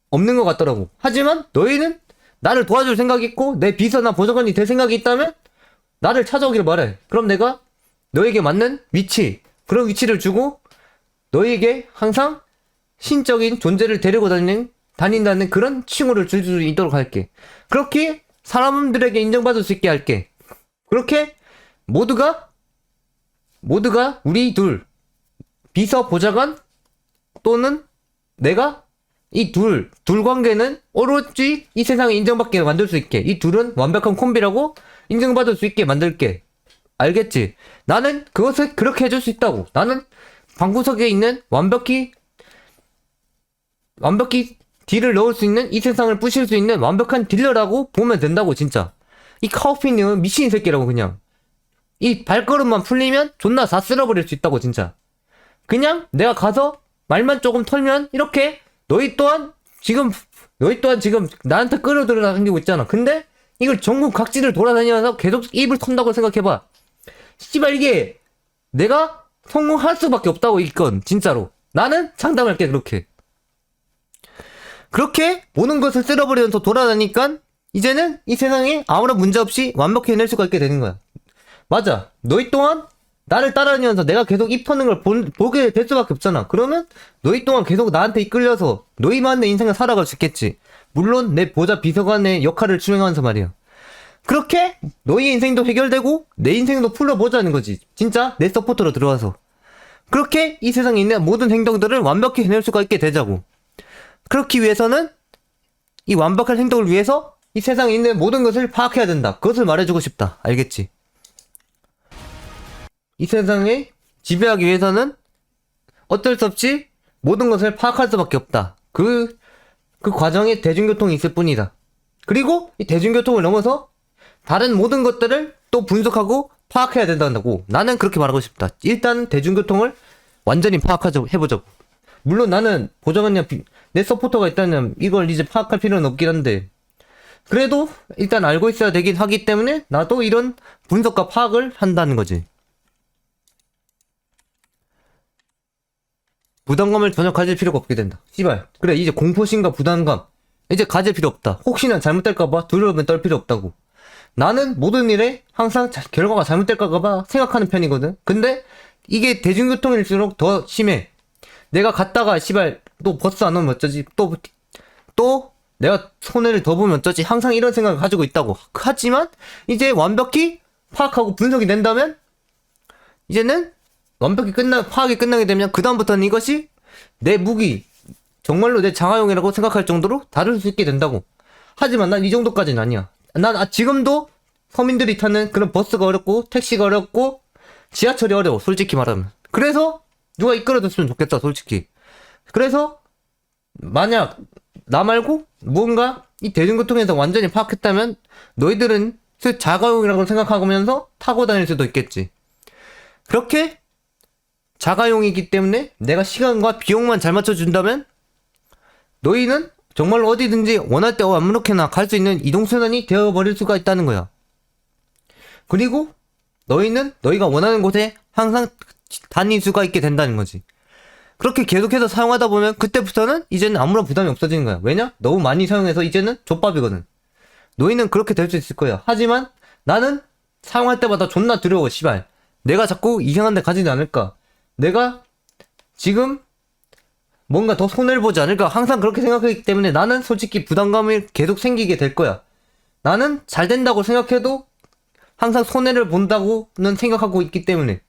없는 것 같더라고. 하지만 너희는 나를 도와줄 생각이 있고 내 비서나 보좌관이 될 생각이 있다면 나를 찾아오길 바래. 그럼 내가 너에게 맞는 위치, 그런 위치를 주고 너에게 항상 신적인 존재를 데리고 다닌다는 그런 칭호를 줄 수 있도록 할게. 그렇게 사람들에게 인정받을 수 있게 할게. 그렇게 모두가 우리 둘, 비서, 보좌관 또는 내가 이 둘 관계는 오로지 이 세상에 인정받게 만들 수 있게, 이 둘은 완벽한 콤비라고 인정받을 수 있게 만들게. 알겠지? 나는 그것을 그렇게 해줄 수 있다고. 나는 방구석에 있는 완벽히 딜을 넣을 수 있는, 이 세상을 부실 수 있는 완벽한 딜러라고 보면 된다고. 진짜 이 카오피님은 미친 새끼라고. 그냥 이 발걸음만 풀리면 존나 다 쓸어버릴 수 있다고. 진짜 그냥 내가 가서 말만 조금 털면 이렇게 너희 또한 지금 나한테 끌어들여다니고 있잖아. 근데 이걸 전국 각지를 돌아다니면서 계속 입을 턴다고 생각해봐. 씨발 이게 내가 성공할 수밖에 없다고. 이건 진짜로 나는 장담할게. 그렇게 모든 것을 쓸어버리면서 돌아다니까 이제는 이 세상에 아무런 문제 없이 완벽히 해낼 수가 있게 되는 거야. 맞아. 너희 또한 나를 따라다니면서 내가 계속 입 터는 걸 보게 될 수밖에 없잖아. 그러면 너희 또한 계속 나한테 이끌려서 너희만의 인생을 살아갈 수 있겠지. 물론 내 보좌 비서관의 역할을 수행하면서 말이야. 그렇게 너희 인생도 해결되고 내 인생도 풀어보자는 거지. 진짜 내 서포터로 들어와서 그렇게 이 세상에 있는 모든 행동들을 완벽히 해낼 수가 있게 되자고. 그렇기 위해서는 이 완벽한 행동을 위해서 이 세상에 있는 모든 것을 파악해야 된다. 그것을 말해주고 싶다. 알겠지? 이 세상에 지배하기 위해서는 어쩔 수 없이 모든 것을 파악할 수밖에 없다. 그 과정에 대중교통이 있을 뿐이다. 그리고 이 대중교통을 넘어서 다른 모든 것들을 또 분석하고 파악해야 된다고. 나는 그렇게 말하고 싶다. 일단 대중교통을 완전히 해보자고. 물론 나는 보좌관이야 내 서포터가 있다면 이걸 이제 파악할 필요는 없긴 한데 그래도 일단 알고 있어야 되긴 하기 때문에 나도 이런 분석과 파악을 한다는 거지. 부담감을 전혀 가질 필요가 없게 된다. 씨발. 그래 이제 공포심과 부담감 이제 가질 필요 없다. 혹시나 잘못될까봐 두려움을 떨 필요 없다고. 나는 모든 일에 항상 결과가 잘못될까봐 생각하는 편이거든. 근데 이게 대중교통일수록 더 심해. 내가 갔다가 씨발 또 버스 안 오면 어쩌지? 또 내가 손해를 더 보면 어쩌지? 항상 이런 생각을 가지고 있다고. 하지만 이제 완벽히 파악하고 분석이 된다면 이제는 완벽히 파악이 끝나게 되면 그다음부터는 이것이 내 무기 정말로 내 자가용이라고 생각할 정도로 다룰 수 있게 된다고. 하지만 난 이 정도까지는 아니야. 난 지금도 서민들이 타는 그런 버스가 어렵고 택시가 어렵고 지하철이 어려워 솔직히 말하면. 그래서 누가 이끌어줬으면 좋겠다 솔직히. 그래서 만약 나 말고 무언가 이 대중교통에서 완전히 파악했다면 너희들은 자가용이라고 생각하면서 타고 다닐 수도 있겠지. 그렇게 자가용이기 때문에 내가 시간과 비용만 잘 맞춰준다면 너희는 정말로 어디든지 원할 때 아무렇게나 갈 수 있는 이동수단이 되어버릴 수가 있다는 거야. 그리고 너희는 너희가 원하는 곳에 항상 다닐 수가 있게 된다는 거지. 그렇게 계속해서 사용하다 보면 그때부터는 이제는 아무런 부담이 없어지는 거야. 왜냐? 너무 많이 사용해서 이제는 족밥이거든. 너희는 그렇게 될 수 있을 거야. 하지만 나는 사용할 때마다 존나 두려워 씨발. 내가 자꾸 이상한 데 가지지 않을까. 내가 지금 뭔가 더 손해를 보지 않을까 항상 그렇게 생각하기 때문에 나는 솔직히 부담감이 계속 생기게 될 거야. 나는 잘 된다고 생각해도 항상 손해를 본다고는 생각하고 있기 때문에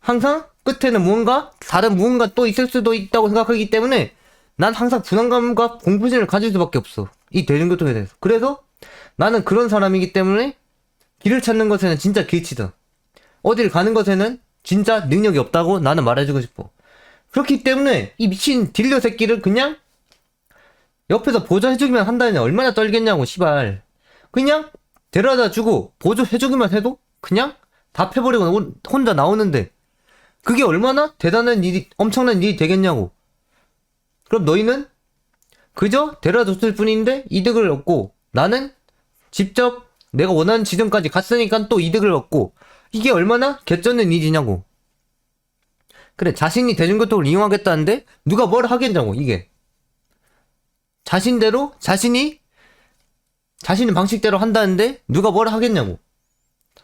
항상 끝에는 다른 무언가 또 있을 수도 있다고 생각하기 때문에 난 항상 불안감과 공포심을 가질 수밖에 없어. 이 대중교통에 대해서. 그래서 나는 그런 사람이기 때문에 길을 찾는 것에는 진짜 길치다. 어딜 가는 것에는 진짜 능력이 없다고 나는 말해주고 싶어. 그렇기 때문에 이 미친 딜러 새끼를 그냥 옆에서 보조해주기만 한다니 얼마나 떨겠냐고 씨발. 그냥 데려다 주고 보조해주기만 해도 그냥 다 패버리고 혼자 나오는데 그게 얼마나 대단한 일이 엄청난 일이 되겠냐고. 그럼 너희는 그저 데려다 줬을 뿐인데 이득을 얻고 나는 직접 내가 원하는 지점까지 갔으니까 또 이득을 얻고 이게 얼마나 개쩌는 일이냐고. 그래 자신이 대중교통을 이용하겠다는데 누가 뭘 하겠냐고. 이게 자신대로 자신의 방식대로 한다는데 누가 뭘 하겠냐고.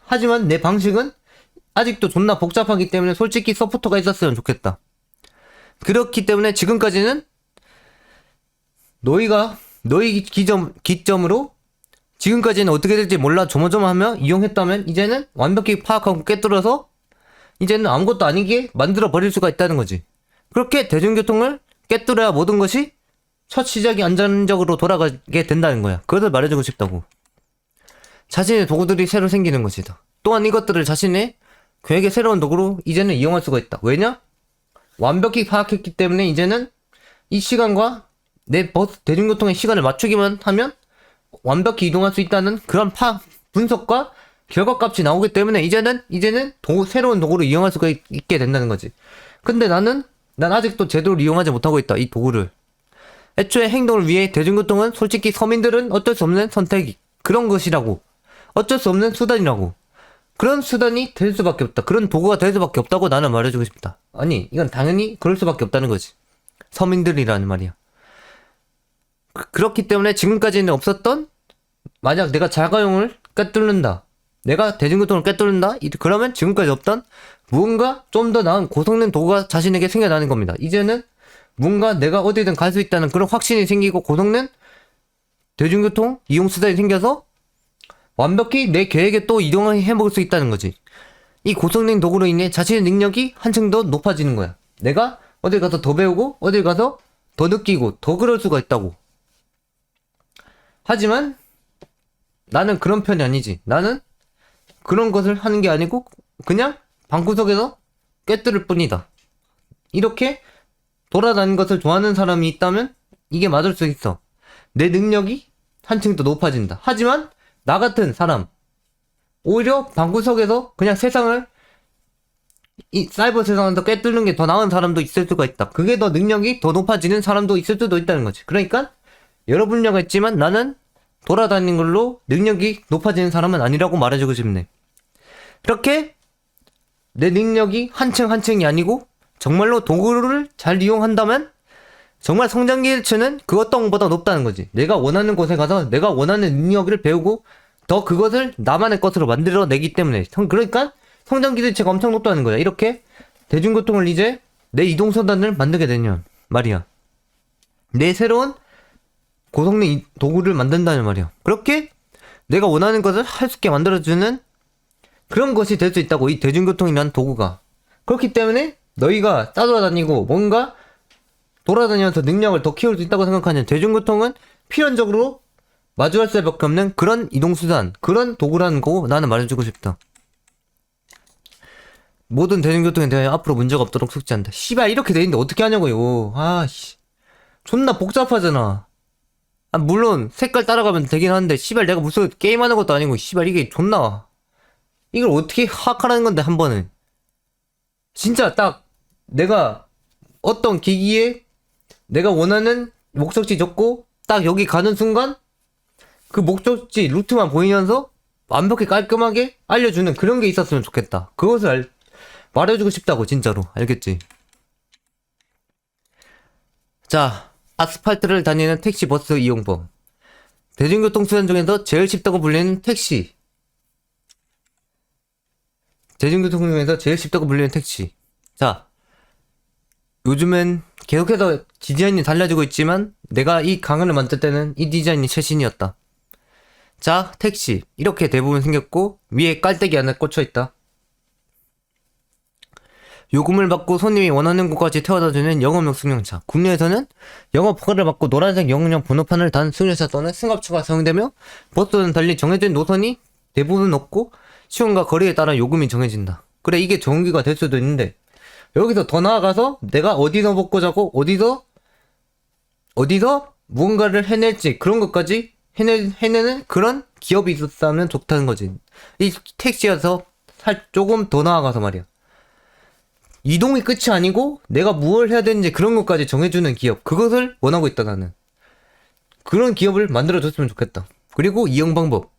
하지만 내 방식은 아직도 존나 복잡하기 때문에 솔직히 서포터가 있었으면 좋겠다. 그렇기 때문에 지금까지는 너희 기점으로 지금까지는 어떻게 될지 몰라 조마조마하며 이용했다면 이제는 완벽히 파악하고 깨뚫어서 이제는 아무것도 아니게 만들어 버릴 수가 있다는 거지. 그렇게 대중교통을 깨뚫어야 모든 것이 첫 시작이 안전적으로 돌아가게 된다는 거야. 그것을 말해주고 싶다고. 자신의 도구들이 새로 생기는 것이다. 또한 이것들을 자신의 계획의 새로운 도구로 이제는 이용할 수가 있다. 왜냐? 완벽히 파악했기 때문에 이제는 이 시간과 내 대중교통의 시간을 맞추기만 하면 완벽히 이동할 수 있다는 그런 분석과 결과값이 나오기 때문에 이제는 새로운 도구를 이용할 수가 있게 된다는 거지. 근데 난 아직도 제대로 이용하지 못하고 있다. 이 도구를. 애초에 행동을 위해 대중교통은 솔직히 서민들은 어쩔 수 없는 선택이 그런 것이라고. 어쩔 수 없는 수단이라고. 그런 수단이 될 수밖에 없다. 그런 도구가 될 수밖에 없다고 나는 말해주고 싶다. 아니 이건 당연히 그럴 수밖에 없다는 거지. 서민들이라는 말이야. 그렇기 때문에 지금까지는 없었던 만약 내가 자가용을 꿰뚫는다. 내가 대중교통을 꿰뚫는다? 그러면 지금까지 없던 무언가 좀 더 나은 고성능 도구가 자신에게 생겨나는 겁니다. 이제는 뭔가 내가 어디든 갈 수 있다는 그런 확신이 생기고 고성능 대중교통 이용수단이 생겨서 완벽히 내 계획에 또 이동해볼 수 있다는 거지. 이 고성능 도구로 인해 자신의 능력이 한층 더 높아지는 거야. 내가 어딜 가서 더 배우고 어딜 가서 더 느끼고 더 그럴 수가 있다고. 하지만 나는 그런 편이 아니지. 나는 그런 것을 하는 게 아니고 그냥 방구석에서 꿰뚫을 뿐이다. 이렇게 돌아다니는 것을 좋아하는 사람이 있다면 이게 맞을 수 있어. 내 능력이 한층 더 높아진다. 하지만 나 같은 사람 오히려 방구석에서 그냥 세상을 이 사이버 세상에서 꿰뚫는 게 더 나은 사람도 있을 수가 있다. 그게 더 능력이 더 높아지는 사람도 있을 수도 있다는 거지. 그러니까 여러 분야가 있지만 나는 돌아다니는 걸로 능력이 높아지는 사람은 아니라고 말해주고 싶네. 그렇게 내 능력이 한층 한층이 아니고 정말로 도구를 잘 이용한다면 정말 성장 기회치는 그 어떤 것보다 높다는 거지. 내가 원하는 곳에 가서 내가 원하는 능력을 배우고 더 그것을 나만의 것으로 만들어내기 때문에 그러니까 성장 기대치가 엄청 높다는 거야. 이렇게 대중교통을 이제 내 이동수단을 만들게 되면 말이야. 내 새로운 고성능 도구를 만든다는 말이야. 그렇게 내가 원하는 것을 할 수 있게 만들어주는 그런 것이 될 수 있다고, 이 대중교통이라는 도구가. 그렇기 때문에 너희가 따돌아다니고 뭔가 돌아다니면서 능력을 더 키울 수 있다고 생각하는 대중교통은 필연적으로 마주할 수밖에 없는 그런 이동수단, 그런 도구라는 거 나는 말해주고 싶다. 모든 대중교통에 대하여 앞으로 문제가 없도록 숙지한다. 씨발 이렇게 돼 있는데 어떻게 하냐고요. 아씨 존나 복잡하잖아. 아, 물론 색깔 따라가면 되긴 하는데 씨발 내가 무슨 게임하는 것도 아니고 씨발 이게 존나 이걸 어떻게 하악하라는 건데 한 번은. 진짜 딱 내가 어떤 기기에 내가 원하는 목적지 적고 딱 여기 가는 순간 그 목적지 루트만 보이면서 완벽히 깔끔하게 알려주는 그런 게 있었으면 좋겠다. 그것을 말해주고 싶다고 진짜로. 알겠지? 자, 아스팔트를 다니는 택시 버스 이용법. 대중교통 수단 중에서 제일 쉽다고 불리는 택시. 대중교통 중에서 제일 쉽다고 불리는 택시. 자, 요즘엔 계속해서 디자인이 달라지고 있지만 내가 이 강의를 만들 때는 이 디자인이 최신이었다. 자, 택시 이렇게 대부분 생겼고 위에 깔때기 하나 꽂혀있다. 요금을 받고 손님이 원하는 곳까지 태워다주는 영업용 승용차. 국내에서는 영업 허가를 받고 노란색 영업용 번호판을 단 승용차 또는 승합차가 사용되며 버스는 달리 정해진 노선이 대부분 없고 시간과 거리에 따라 요금이 정해진다. 그래, 이게 정기가 될 수도 있는데 여기서 더 나아가서 내가 어디서 먹고 자고 어디서 무언가를 해낼지 그런 것까지 해내는 그런 기업이 있었다면 좋다는 거지. 이 택시에서 조금 더 나아가서 말이야. 이동이 끝이 아니고 내가 무엇을 해야 되는지 그런 것까지 정해주는 기업, 그것을 원하고 있다. 나는 그런 기업을 만들어줬으면 좋겠다. 그리고 이용 방법,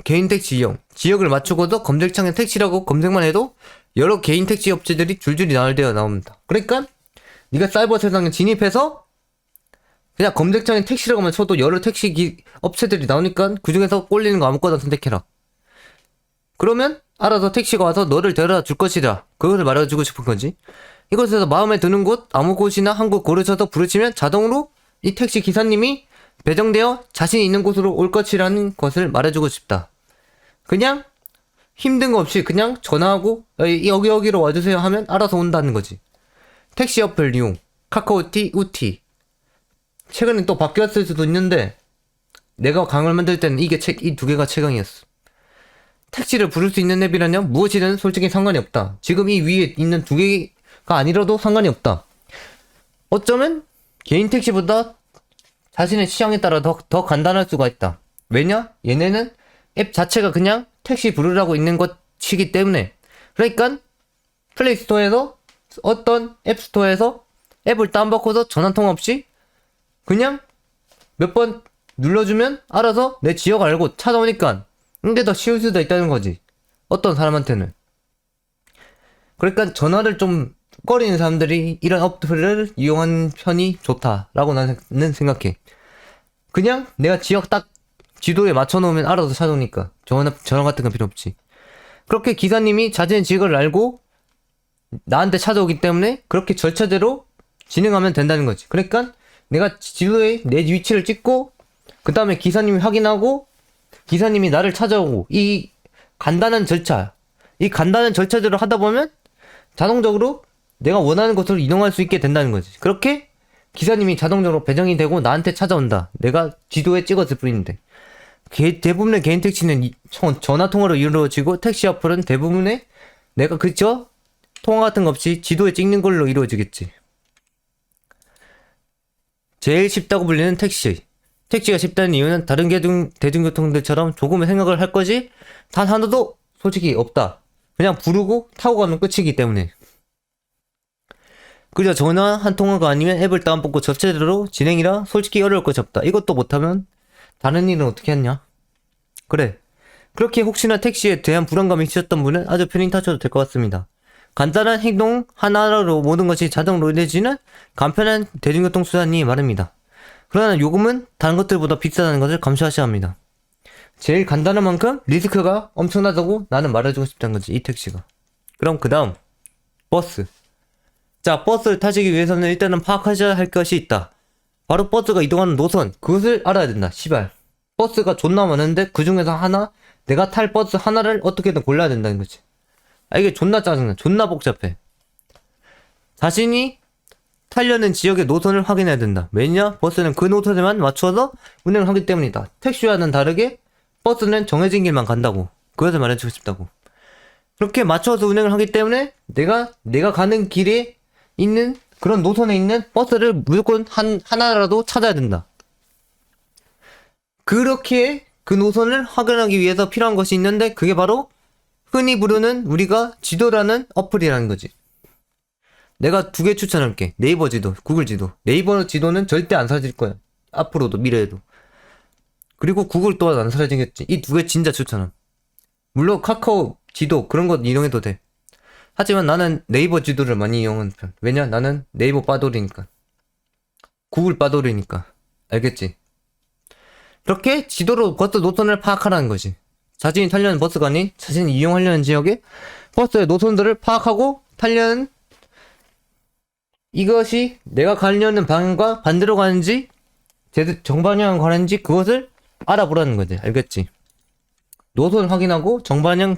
개인 택시 이용. 지역을 맞추고도 검색창에 택시라고 검색만 해도 여러 개인 택시 업체들이 줄줄이 나옵니다. 그러니까 네가 사이버 세상에 진입해서 그냥 검색창에 택시라고만 쳐도 여러 택시 업체들이 나오니까 그 중에서 꼴리는 거 아무거나 선택해라. 그러면 알아서 택시가 와서 너를 데려다 줄 것이다. 그것을 말해주고 싶은 거지. 이곳에서 마음에 드는 곳, 아무 곳이나 한 곳 고르셔서 부르시면 자동으로 이 택시 기사님이 배정되어 자신 있는 곳으로 올 것이라는 것을 말해주고 싶다. 그냥 힘든 거 없이 그냥 전화하고 여기로 와주세요 하면 알아서 온다는 거지. 택시 어플 이용, 카카오티, 우티. 최근에 또 바뀌었을 수도 있는데 내가 강을 만들 때는 이 두 개가 최강이었어. 택시를 부를 수 있는 앱이라면 무엇이든 솔직히 상관이 없다. 지금 이 위에 있는 두 개가 아니라도 상관이 없다. 어쩌면 개인 택시보다 자신의 취향에 따라 더 간단할 수가 있다. 왜냐? 얘네는 앱 자체가 그냥 택시 부르라고 있는 것이기 때문에. 그러니까 플레이스토어에서 어떤 앱스토어에서 앱을 다운받고서 전화통화 없이 그냥 몇 번 눌러주면 알아서 내 지역 알고 찾아오니까 이게 더 쉬울 수도 있다는 거지. 어떤 사람한테는. 그러니까 전화를 좀 꺼리는 사람들이 이런 어플을 이용하는 편이 좋다라고 나는 생각해. 그냥 내가 지역 딱 지도에 맞춰놓으면 알아서 찾아오니까 전화 같은 건 필요 없지. 그렇게 기사님이 자신의 지역을 알고 나한테 찾아오기 때문에 그렇게 절차대로 진행하면 된다는 거지. 그러니까 내가 지도에 내 위치를 찍고 그 다음에 기사님이 확인하고 기사님이 나를 찾아오고 이 간단한 절차대로 하다 보면 자동적으로 내가 원하는 곳으로 이동할 수 있게 된다는 거지. 그렇게 기사님이 자동적으로 배정이 되고 나한테 찾아온다. 내가 지도에 찍었을 뿐인데. 대부분의 개인 택시는 전화통화로 이루어지고 택시 어플은 대부분의 내가 그저 통화 같은 거 없이 지도에 찍는 걸로 이루어지겠지. 제일 쉽다고 불리는 택시. 택시가 쉽다는 이유는 다른 대중교통들처럼 조금의 생각을 할 것이 단 하나도 솔직히 없다. 그냥 부르고 타고 가면 끝이기 때문에. 그저 전화 한 통화가 아니면 앱을 다운받고 접체대로 진행이라 솔직히 어려울 것이 없다. 이것도 못하면 다른 일은 어떻게 했냐? 그래. 그렇게 혹시나 택시에 대한 불안감이 있으셨던 분은 아주 편히 타셔도 될 것 같습니다. 간단한 행동 하나로 모든 것이 자동으로 이루어지는 간편한 대중교통 수단이 말입니다. 그러나 요금은 다른 것들보다 비싸다는 것을 감수하셔야 합니다. 제일 간단한 만큼 리스크가 엄청나다고 나는 말해주고 싶다는 거지, 이 택시가. 그럼 그 다음 버스. 자, 버스를 타시기 위해서는 일단은 파악하셔야 할 것이 있다. 바로 버스가 이동하는 노선, 그것을 알아야 된다. 시발, 버스가 존나 많은데 그 중에서 하나, 내가 탈 버스 하나를 어떻게든 골라야 된다는 거지. 이게 존나 짜증나. 존나 복잡해. 자신이 타려는 지역의 노선을 확인해야 된다. 왜냐? 버스는 그 노선에만 맞춰서 운행을 하기 때문이다. 택시와는 다르게 버스는 정해진 길만 간다고. 그것을 말해주고 싶다고. 그렇게 맞춰서 운행을 하기 때문에 내가 가는 길에 있는 그런 노선에 있는 버스를 무조건 하나라도 찾아야 된다. 그렇게 그 노선을 확인하기 위해서 필요한 것이 있는데 그게 바로 흔히 부르는 우리가 지도라는 어플이라는 거지. 내가 2개 추천할게. 네이버 지도, 구글 지도. 네이버 지도는 절대 안 사라질 거야. 앞으로도, 미래에도. 그리고 구글 또한 안 사라지겠지. 이 2개 진짜 추천함. 물론 카카오 지도 그런 거 이용해도 돼. 하지만 나는 네이버 지도를 많이 이용하는 편. 왜냐? 나는 네이버 빠돌이니까. 구글 빠돌이니까. 알겠지? 그렇게 지도로 버스 노선을 파악하라는 거지. 자신이 타려는 버스가 아닌 자신이 이용하려는 지역의 버스의 노선들을 파악하고 타려는, 이것이 내가 가려는 방향과 반대로 가는지 정방향으로 가는지 그것을 알아보라는 거지. 알겠지? 노선 확인하고 정방향,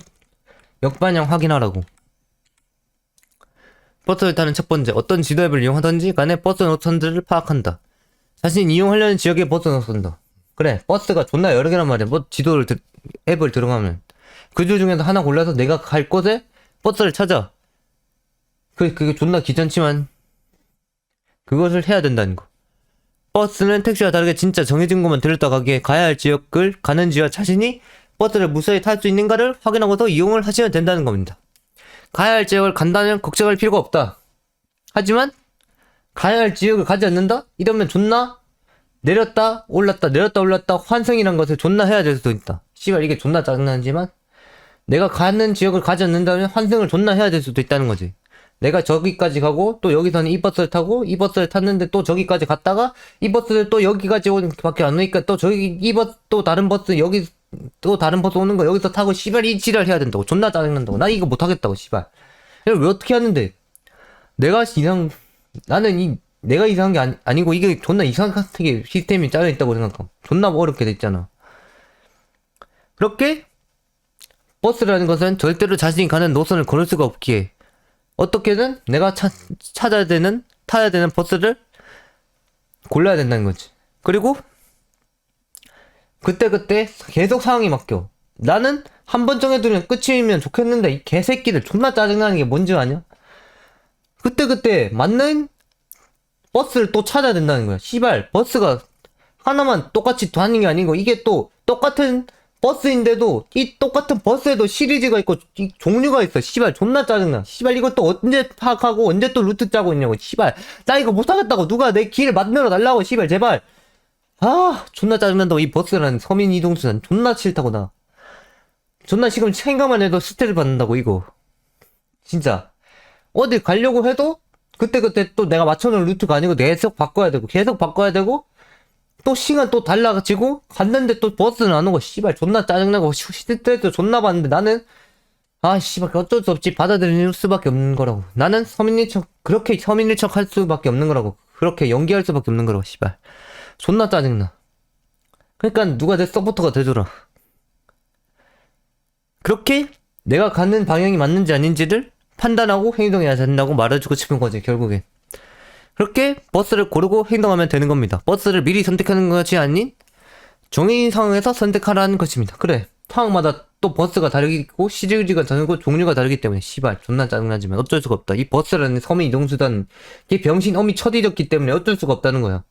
역방향 확인하라고. 버스를 타는 첫 번째, 어떤 지도 앱을 이용하든지 간에 버스 노선들을 파악한다. 자신이 이용하려는 지역의 버스 노선도. 그래, 버스가 존나 여러 개란 말이야. 뭐 지도를 앱을 들어가면 그 중에서 하나 골라서 내가 갈 곳에 버스를 찾아. 그게 존나 귀찮지만 그것을 해야 된다는 거. 버스는 택시와 다르게 진짜 정해진 곳만 들렸다 가기에 가야 할 지역을 가는지와 자신이 버스를 무사히 탈 수 있는가를 확인하고서 이용을 하시면 된다는 겁니다. 가야 할 지역을 간다면 걱정할 필요가 없다. 하지만 가야 할 지역을 가지 않는다? 이러면 존나 내렸다 올랐다 내렸다 올랐다 환승이란 것을 존나 해야 될 수도 있다. 씨발, 이게 존나 짜증나지만 내가 가는 지역을 가지 않는다면 환승을 존나 해야 될 수도 있다는 거지. 내가 저기까지 가고 또 여기서는 이 버스를 타고 이 버스를 탔는데 또 저기까지 갔다가 이 버스를 또 여기까지 밖에 안 오니까 또 저기 이 버스 또 다른 버스 여기 또 다른 버스 오는 거 여기서 타고 씨발 이 지랄 해야 된다고. 존나 짜증난다고. 나 이거 못하겠다고 씨발. 이걸 왜 어떻게 하는데 내가 내가 이상한 게 아니고 이게 존나 이상하게 시스템이 짜여있다고 생각함. 존나 어렵게 됐잖아. 그렇게 버스라는 것은 절대로 자신이 가는 노선을 고를 수가 없기에 어떻게든 내가 타야 되는 버스를 골라야 된다는 거지. 그리고 그때그때 계속 상황이 바뀌어. 나는 한 번 정해두면 끝이면 좋겠는데 이 개새끼들 존나 짜증나는 게 뭔지 아냐? 그때그때 맞는 버스를 또 찾아야 된다는 거야. 씨발, 버스가 하나만 똑같이 다니는 게 아니고 이게 또 똑같은 버스인데도 이 똑같은 버스에도 시리즈가 있고 이 종류가 있어. 씨발, 존나 짜증나. 씨발, 이것도 언제 파악하고 언제 또 루트 짜고 있냐고. 씨발, 나 이거 못하겠다고. 누가 내 길 만들어 달라고. 씨발, 제발. 아, 존나 짜증난다고. 이 버스라는 서민 이동수단 존나 싫다고. 나 존나 지금 생각만 해도 스트레스 받는다고. 이거 진짜 어딜 가려고 해도 그때그때 또 내가 맞춰놓은 루트가 아니고 계속 바꿔야 되고 또 시간 또 달라지고 갔는데 또 버스는 안 오고. 씨발, 존나 짜증나고 스트레스 존나 받는데 나는 씨발 어쩔 수 없지. 받아들일 수밖에 없는 거라고. 나는 그렇게 서민일 척 할 수밖에 없는 거라고. 그렇게 연기할 수밖에 없는 거라고. 씨발, 존나 짜증나. 그러니까 누가 내 서포터가 돼줘라. 그렇게 내가 가는 방향이 맞는지 아닌지를 판단하고 행동해야 된다고 말해주고 싶은 거지, 결국엔. 그렇게 버스를 고르고 행동하면 되는 겁니다. 버스를 미리 선택하는 것이 아닌 정해진 상황에서 선택하라는 것입니다. 그래, 상황마다 또 버스가 다르고 시리즈가 다르고 종류가 다르기 때문에 씨발 존나 짜증나지만 어쩔 수가 없다. 이 버스라는 서민 이동수단 이게 병신 어미 처지졌기 때문에 어쩔 수가 없다는 거야.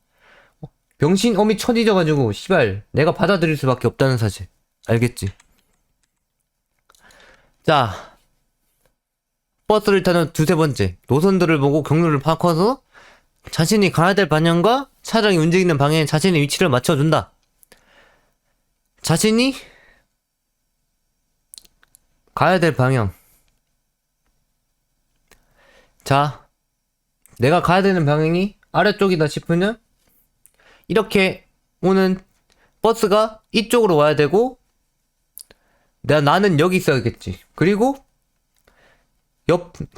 병신 어미 처지져가지고 씨발 내가 받아들일 수밖에 없다는 사실. 알겠지? 자, 버스를 타는 두세 번째, 노선들을 보고 경로를 파악해서 자신이 가야 될 방향과 차량이 움직이는 방향에 자신의 위치를 맞춰준다. 자신이 가야 될 방향. 자, 내가 가야 되는 방향이 아래쪽이다 싶으면 이렇게 오는 버스가 이쪽으로 와야 되고 나는 여기 있어야겠지. 그리고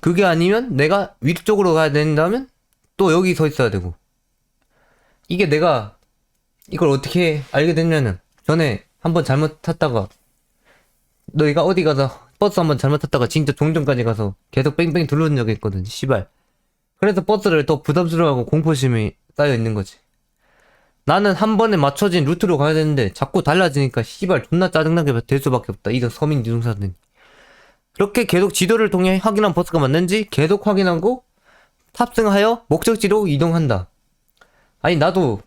그게 아니면 내가 위쪽으로 가야 된다면 또 여기 서 있어야 되고. 이게 내가 이걸 어떻게 알게 됐냐면 전에 한번 잘못 탔다가 너희가 어디 가서 버스 한번 잘못 탔다가 진짜 종점까지 가서 계속 뺑뺑 돌려준 적이 있거든. 씨발. 그래서 버스를 더 부담스러워하고 공포심이 쌓여 있는 거지. 나는 한 번에 맞춰진 루트로 가야 되는데 자꾸 달라지니까 씨발 존나 짜증나게 될 수밖에 없다. 이런 서민 이동사들이. 그렇게 계속 지도를 통해 확인한 버스가 맞는지 계속 확인하고 탑승하여 목적지로 이동한다. 아니 나도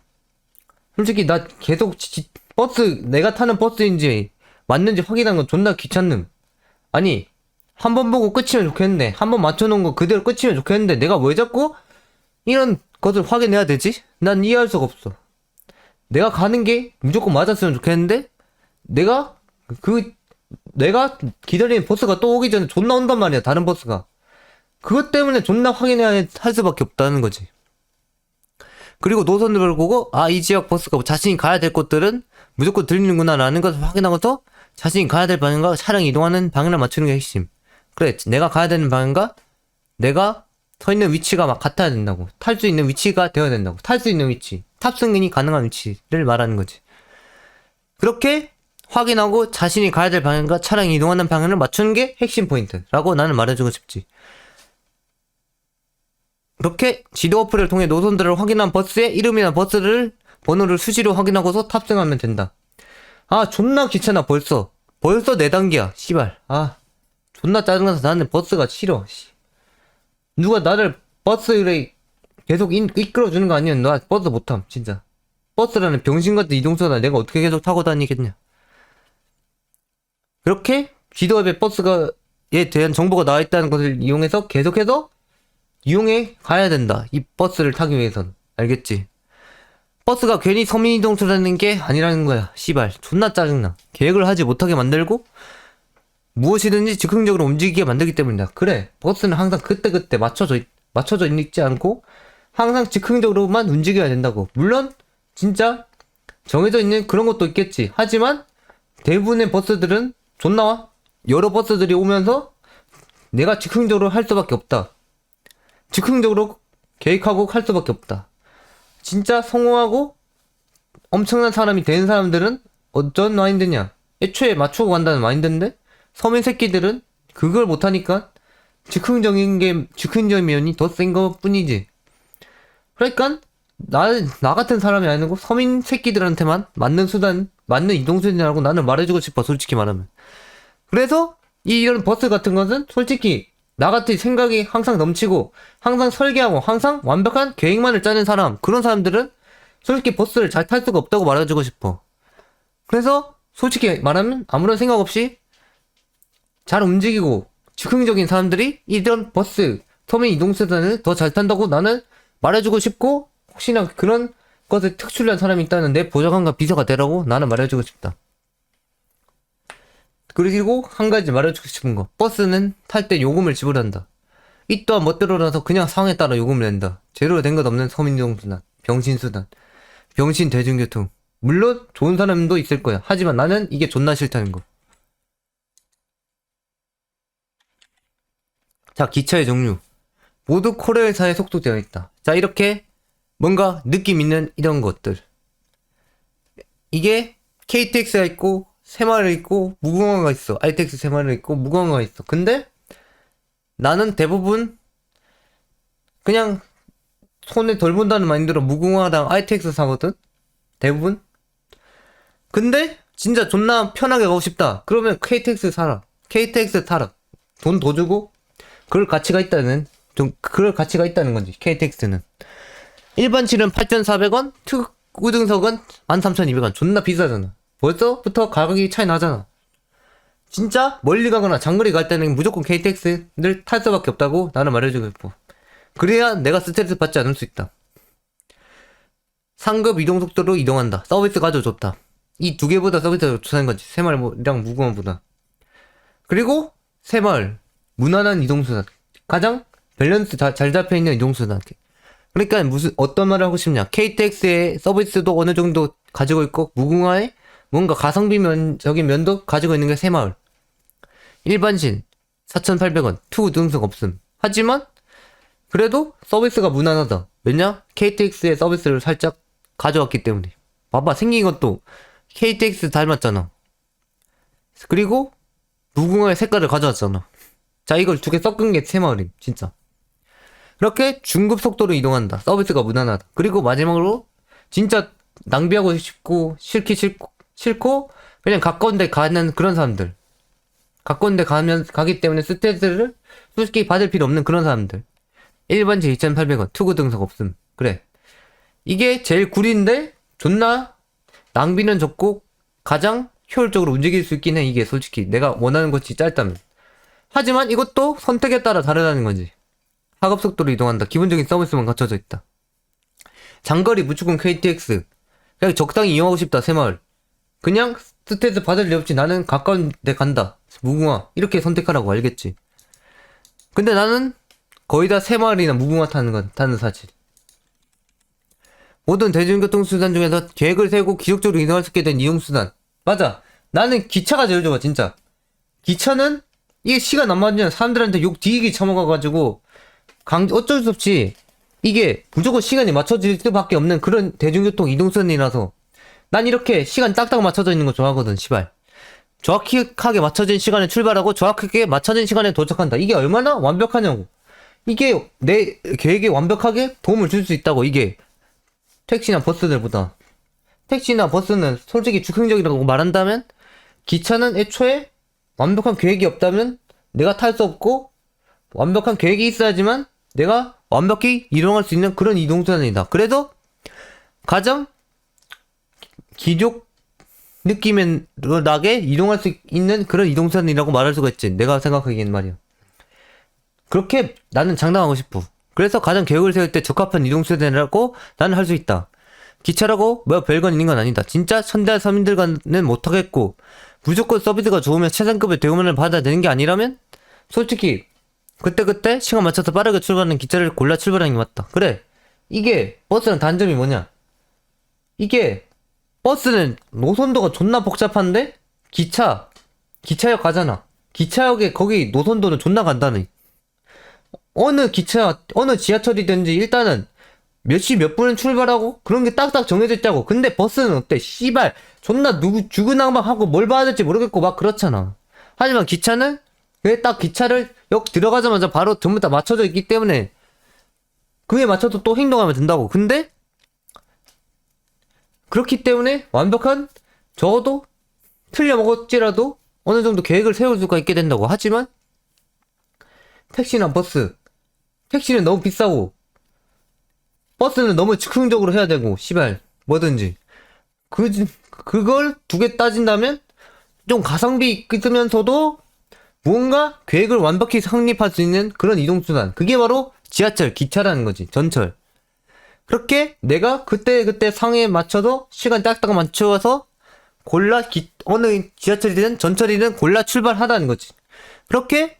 솔직히 나 계속 버스 내가 타는 버스인지 맞는지 확인하는 건 존나 귀찮음. 아니 한 번 보고 끝이면 좋겠는데 한 번 맞춰놓은 거 그대로 끝이면 좋겠는데 내가 왜 자꾸 이런 것을 확인해야 되지? 난 이해할 수가 없어. 내가 가는 게 무조건 맞았으면 좋겠는데 내가 기다리는 버스가 또 오기 전에 존나 온단 말이야. 다른 버스가. 그것 때문에 존나 확인해야 할 수밖에 없다는 거지. 그리고 노선을 보고 이 지역 버스가 자신이 가야 될 곳들은 무조건 들리는구나 라는 것을 확인하고서 자신이 가야 될 방향과 차량이 이동하는 방향을 맞추는 게 핵심. 그래, 내가 가야 되는 방향과 내가 서 있는 위치가 막 같아야 된다고. 탈 수 있는 위치가 되어야 된다고. 탈 수 있는 위치, 탑승이 가능한 위치를 말하는 거지. 그렇게 확인하고 자신이 가야 될 방향과 차량이 이동하는 방향을 맞추는 게 핵심 포인트라고 나는 말해주고 싶지. 그렇게 지도 어플을 통해 노선들을 확인한 버스의 이름이나 버스를 번호를 수시로 확인하고서 탑승하면 된다. 존나 귀찮아. 벌써 4단계야 씨발. 존나 짜증나서 나는 버스가 싫어. 누가 나를 버스를 계속 이끌어주는 거 아니면 나 버스 못함 진짜. 버스라는 병신같은 이동수단 내가 어떻게 계속 타고 다니겠냐. 그렇게 지도 앱에 버스에 대한 정보가 나와있다는 것을 이용해서 계속해서 이용해 가야 된다. 이 버스를 타기 위해선. 알겠지? 버스가 괜히 서민이동수라는 게 아니라는 거야. 씨발 존나 짜증나. 계획을 하지 못하게 만들고 무엇이든지 즉흥적으로 움직이게 만들기 때문이다. 그래, 버스는 항상 그때그때 맞춰져 있지 않고 항상 즉흥적으로만 움직여야 된다고. 물론 진짜 정해져 있는 그런 것도 있겠지. 하지만 대부분의 버스들은 존나 여러 버스들이 오면서 내가 즉흥적으로 할 수밖에 없다. 즉흥적으로 계획하고 할 수밖에 없다. 진짜 성공하고 엄청난 사람이 된 사람들은 어떤 마인드냐? 애초에 맞추고 간다는 마인드인데 서민 새끼들은 그걸 못하니까 즉흥적인 면이 더 센 것 뿐이지. 그러니까 나 같은 사람이 아니고 서민 새끼들한테만 맞는 이동수단이라고 나는 말해주고 싶어. 솔직히 말하면. 그래서 이런 버스 같은 것은 솔직히 나같이 생각이 항상 넘치고 항상 설계하고 항상 완벽한 계획만을 짜는 사람, 그런 사람들은 솔직히 버스를 잘 탈 수가 없다고 말해주고 싶어. 그래서 솔직히 말하면 아무런 생각 없이 잘 움직이고 즉흥적인 사람들이 이런 버스, 서민 이동수단을 더 잘 탄다고 나는 말해주고 싶고, 혹시나 그런 것을 특출난 사람이 있다는 내 보좌관과 비서가 되라고 나는 말해주고 싶다. 그리고 한 가지 말해주고 싶은 거, 버스는 탈 때 요금을 지불한다. 이 또한 멋대로라서 그냥 상황에 따라 요금을 낸다. 제대로 된 것 없는 서민이동수단, 병신수단, 병신 대중교통. 물론 좋은 사람도 있을 거야. 하지만 나는 이게 존나 싫다는 거. 자, 기차의 종류 모두 코레일사에 속속되어 있다. 자, 이렇게 뭔가 느낌 있는 이런 것들. 이게 KTX가 있고 새마을이 있고 무궁화가 있어. ITX 새마을이 있고 무궁화가 있어. 근데 나는 대부분 그냥 손에 덜 본다는 마인드로 무궁화랑 ITX 사거든. 대부분. 근데 진짜 존나 편하게 가고 싶다. 그러면 KTX 사라. KTX 타라. 돈 더 주고 그럴 가치가 있다는 거지. KTX는 일반실은 8,400원, 특우등석은 13,200원. 존나 비싸잖아. 벌써부터 가격이 차이 나잖아. 진짜 멀리 가거나 장거리 갈 때는 무조건 KTX를 탈 수밖에 없다고 나는 말해주고 싶어. 그래야 내가 스트레스 받지 않을 수 있다. 상급 이동 속도로 이동한다. 서비스가 아주 좋다. 이 두 개보다 서비스가 좋다는 거지. 새마을이랑 무궁화보다. 그리고 새마을 무난한 이동수단. 가장 밸런스 잘 잡혀있는 이동수단. 그러니까 무슨 어떤 말을 하고 싶냐. KTX의 서비스도 어느 정도 가지고 있고 무궁화의 뭔가 가성비적인 면도 가지고 있는 게 새마을. 일반신 4,800원 투 등석 없음. 하지만 그래도 서비스가 무난하다. 왜냐? KTX의 서비스를 살짝 가져왔기 때문에. 봐봐, 생긴 것도 KTX 닮았잖아. 그리고 무궁화의 색깔을 가져왔잖아. 자, 이걸 두 개 섞은 게 새마을임, 진짜. 그렇게 중급 속도로 이동한다. 서비스가 무난하다. 그리고 마지막으로 진짜 낭비하고 싶고 싫고 그냥 가까운 데 가는 그런 사람들. 가까운 데 가기 때문에 스트레스를 솔직히 받을 필요 없는 그런 사람들. 일반지 2,800원 투구 등석 없음. 그래, 이게 제일 구리인데 존나 낭비는 적고 가장 효율적으로 움직일 수 있긴 해. 이게 솔직히 내가 원하는 것이 짧다면. 하지만 이것도 선택에 따라 다르다는 거지. 하급 속도로 이동한다. 기본적인 서비스만 갖춰져 있다. 장거리 무조건 KTX. 그냥 적당히 이용하고 싶다. 새마을. 그냥 스트레스 받을 일 없이 나는 가까운 데 간다. 무궁화. 이렇게 선택하라고. 알겠지? 근데 나는 거의 다 새마을이나 무궁화 타는 사실. 모든 대중교통수단 중에서 계획을 세우고 기적적으로 이동할 수 있게 된 이용수단. 맞아. 나는 기차가 제일 좋아, 진짜. 기차는 이게 시간 안 맞으면 사람들한테 욕 뒤지게 처먹어가지고 어쩔 수 없이 이게 무조건 시간이 맞춰질 수밖에 없는 그런 대중교통 이동수단이라서 난 이렇게 시간 딱딱 맞춰져 있는 거 좋아하거든. 시발. 정확하게 맞춰진 시간에 출발하고 정확하게 맞춰진 시간에 도착한다. 이게 얼마나 완벽하냐고. 이게 내 계획에 완벽하게 도움을 줄 수 있다고. 이게 택시나 버스들보다. 택시나 버스는 솔직히 즉흥적이라고 말한다면, 기차는 애초에 완벽한 계획이 없다면 내가 탈 수 없고, 완벽한 계획이 있어야지만 내가 완벽히 이동할 수 있는 그런 이동수단이다. 그래서 가장 기족 느낌에 나게 이동할 수 있는 그런 이동수단이라고 말할 수가 있지. 내가 생각하기엔 말이야. 그렇게 나는 장담하고 싶어. 그래서 가장 계획을 세울 때 적합한 이동수단이라고 나는 할 수 있다. 기차라고 뭐 별건 있는 건 아니다. 진짜 천대한 서민들과는 못하겠고, 무조건 서비스가 좋으면 최상급의 대우만을 받아야 되는 게 아니라면 솔직히 그때 시간 맞춰서 빠르게 출발하는 기차를 골라 출발하는 게 맞다. 그래, 이게 버스는 단점이 뭐냐. 이게 버스는 노선도가 존나 복잡한데 기차역 가잖아. 기차역에 거기 노선도는 존나 간단해. 어느 지하철이든지 일단은 몇 시 몇 분에 출발하고 그런 게 딱딱 정해져 있다고. 근데 버스는 어때? 씨발 존나 죽은낭방하고 뭘 봐야 될지 모르겠고 막 그렇잖아. 하지만 기차는 그게 딱 기차를 역 들어가자마자 바로 전부 다 맞춰져 있기 때문에 그에 맞춰서 또 행동하면 된다고. 근데 그렇기 때문에 완벽한, 적어도 틀려먹었지라도 어느 정도 계획을 세울 수가 있게 된다고. 하지만 택시나 버스, 택시는 너무 비싸고 버스는 너무 즉흥적으로 해야 되고 씨발 뭐든지 그걸 두 개 따진다면 좀 가성비 있으면서도 무언가 계획을 완벽히 성립할 수 있는 그런 이동수단, 그게 바로 지하철, 기차라는 거지. 전철. 그렇게 내가 그때 상에 맞춰서 시간 딱딱 맞춰서 골라 어느 지하철이든 전철이든 골라 출발하라는 거지. 그렇게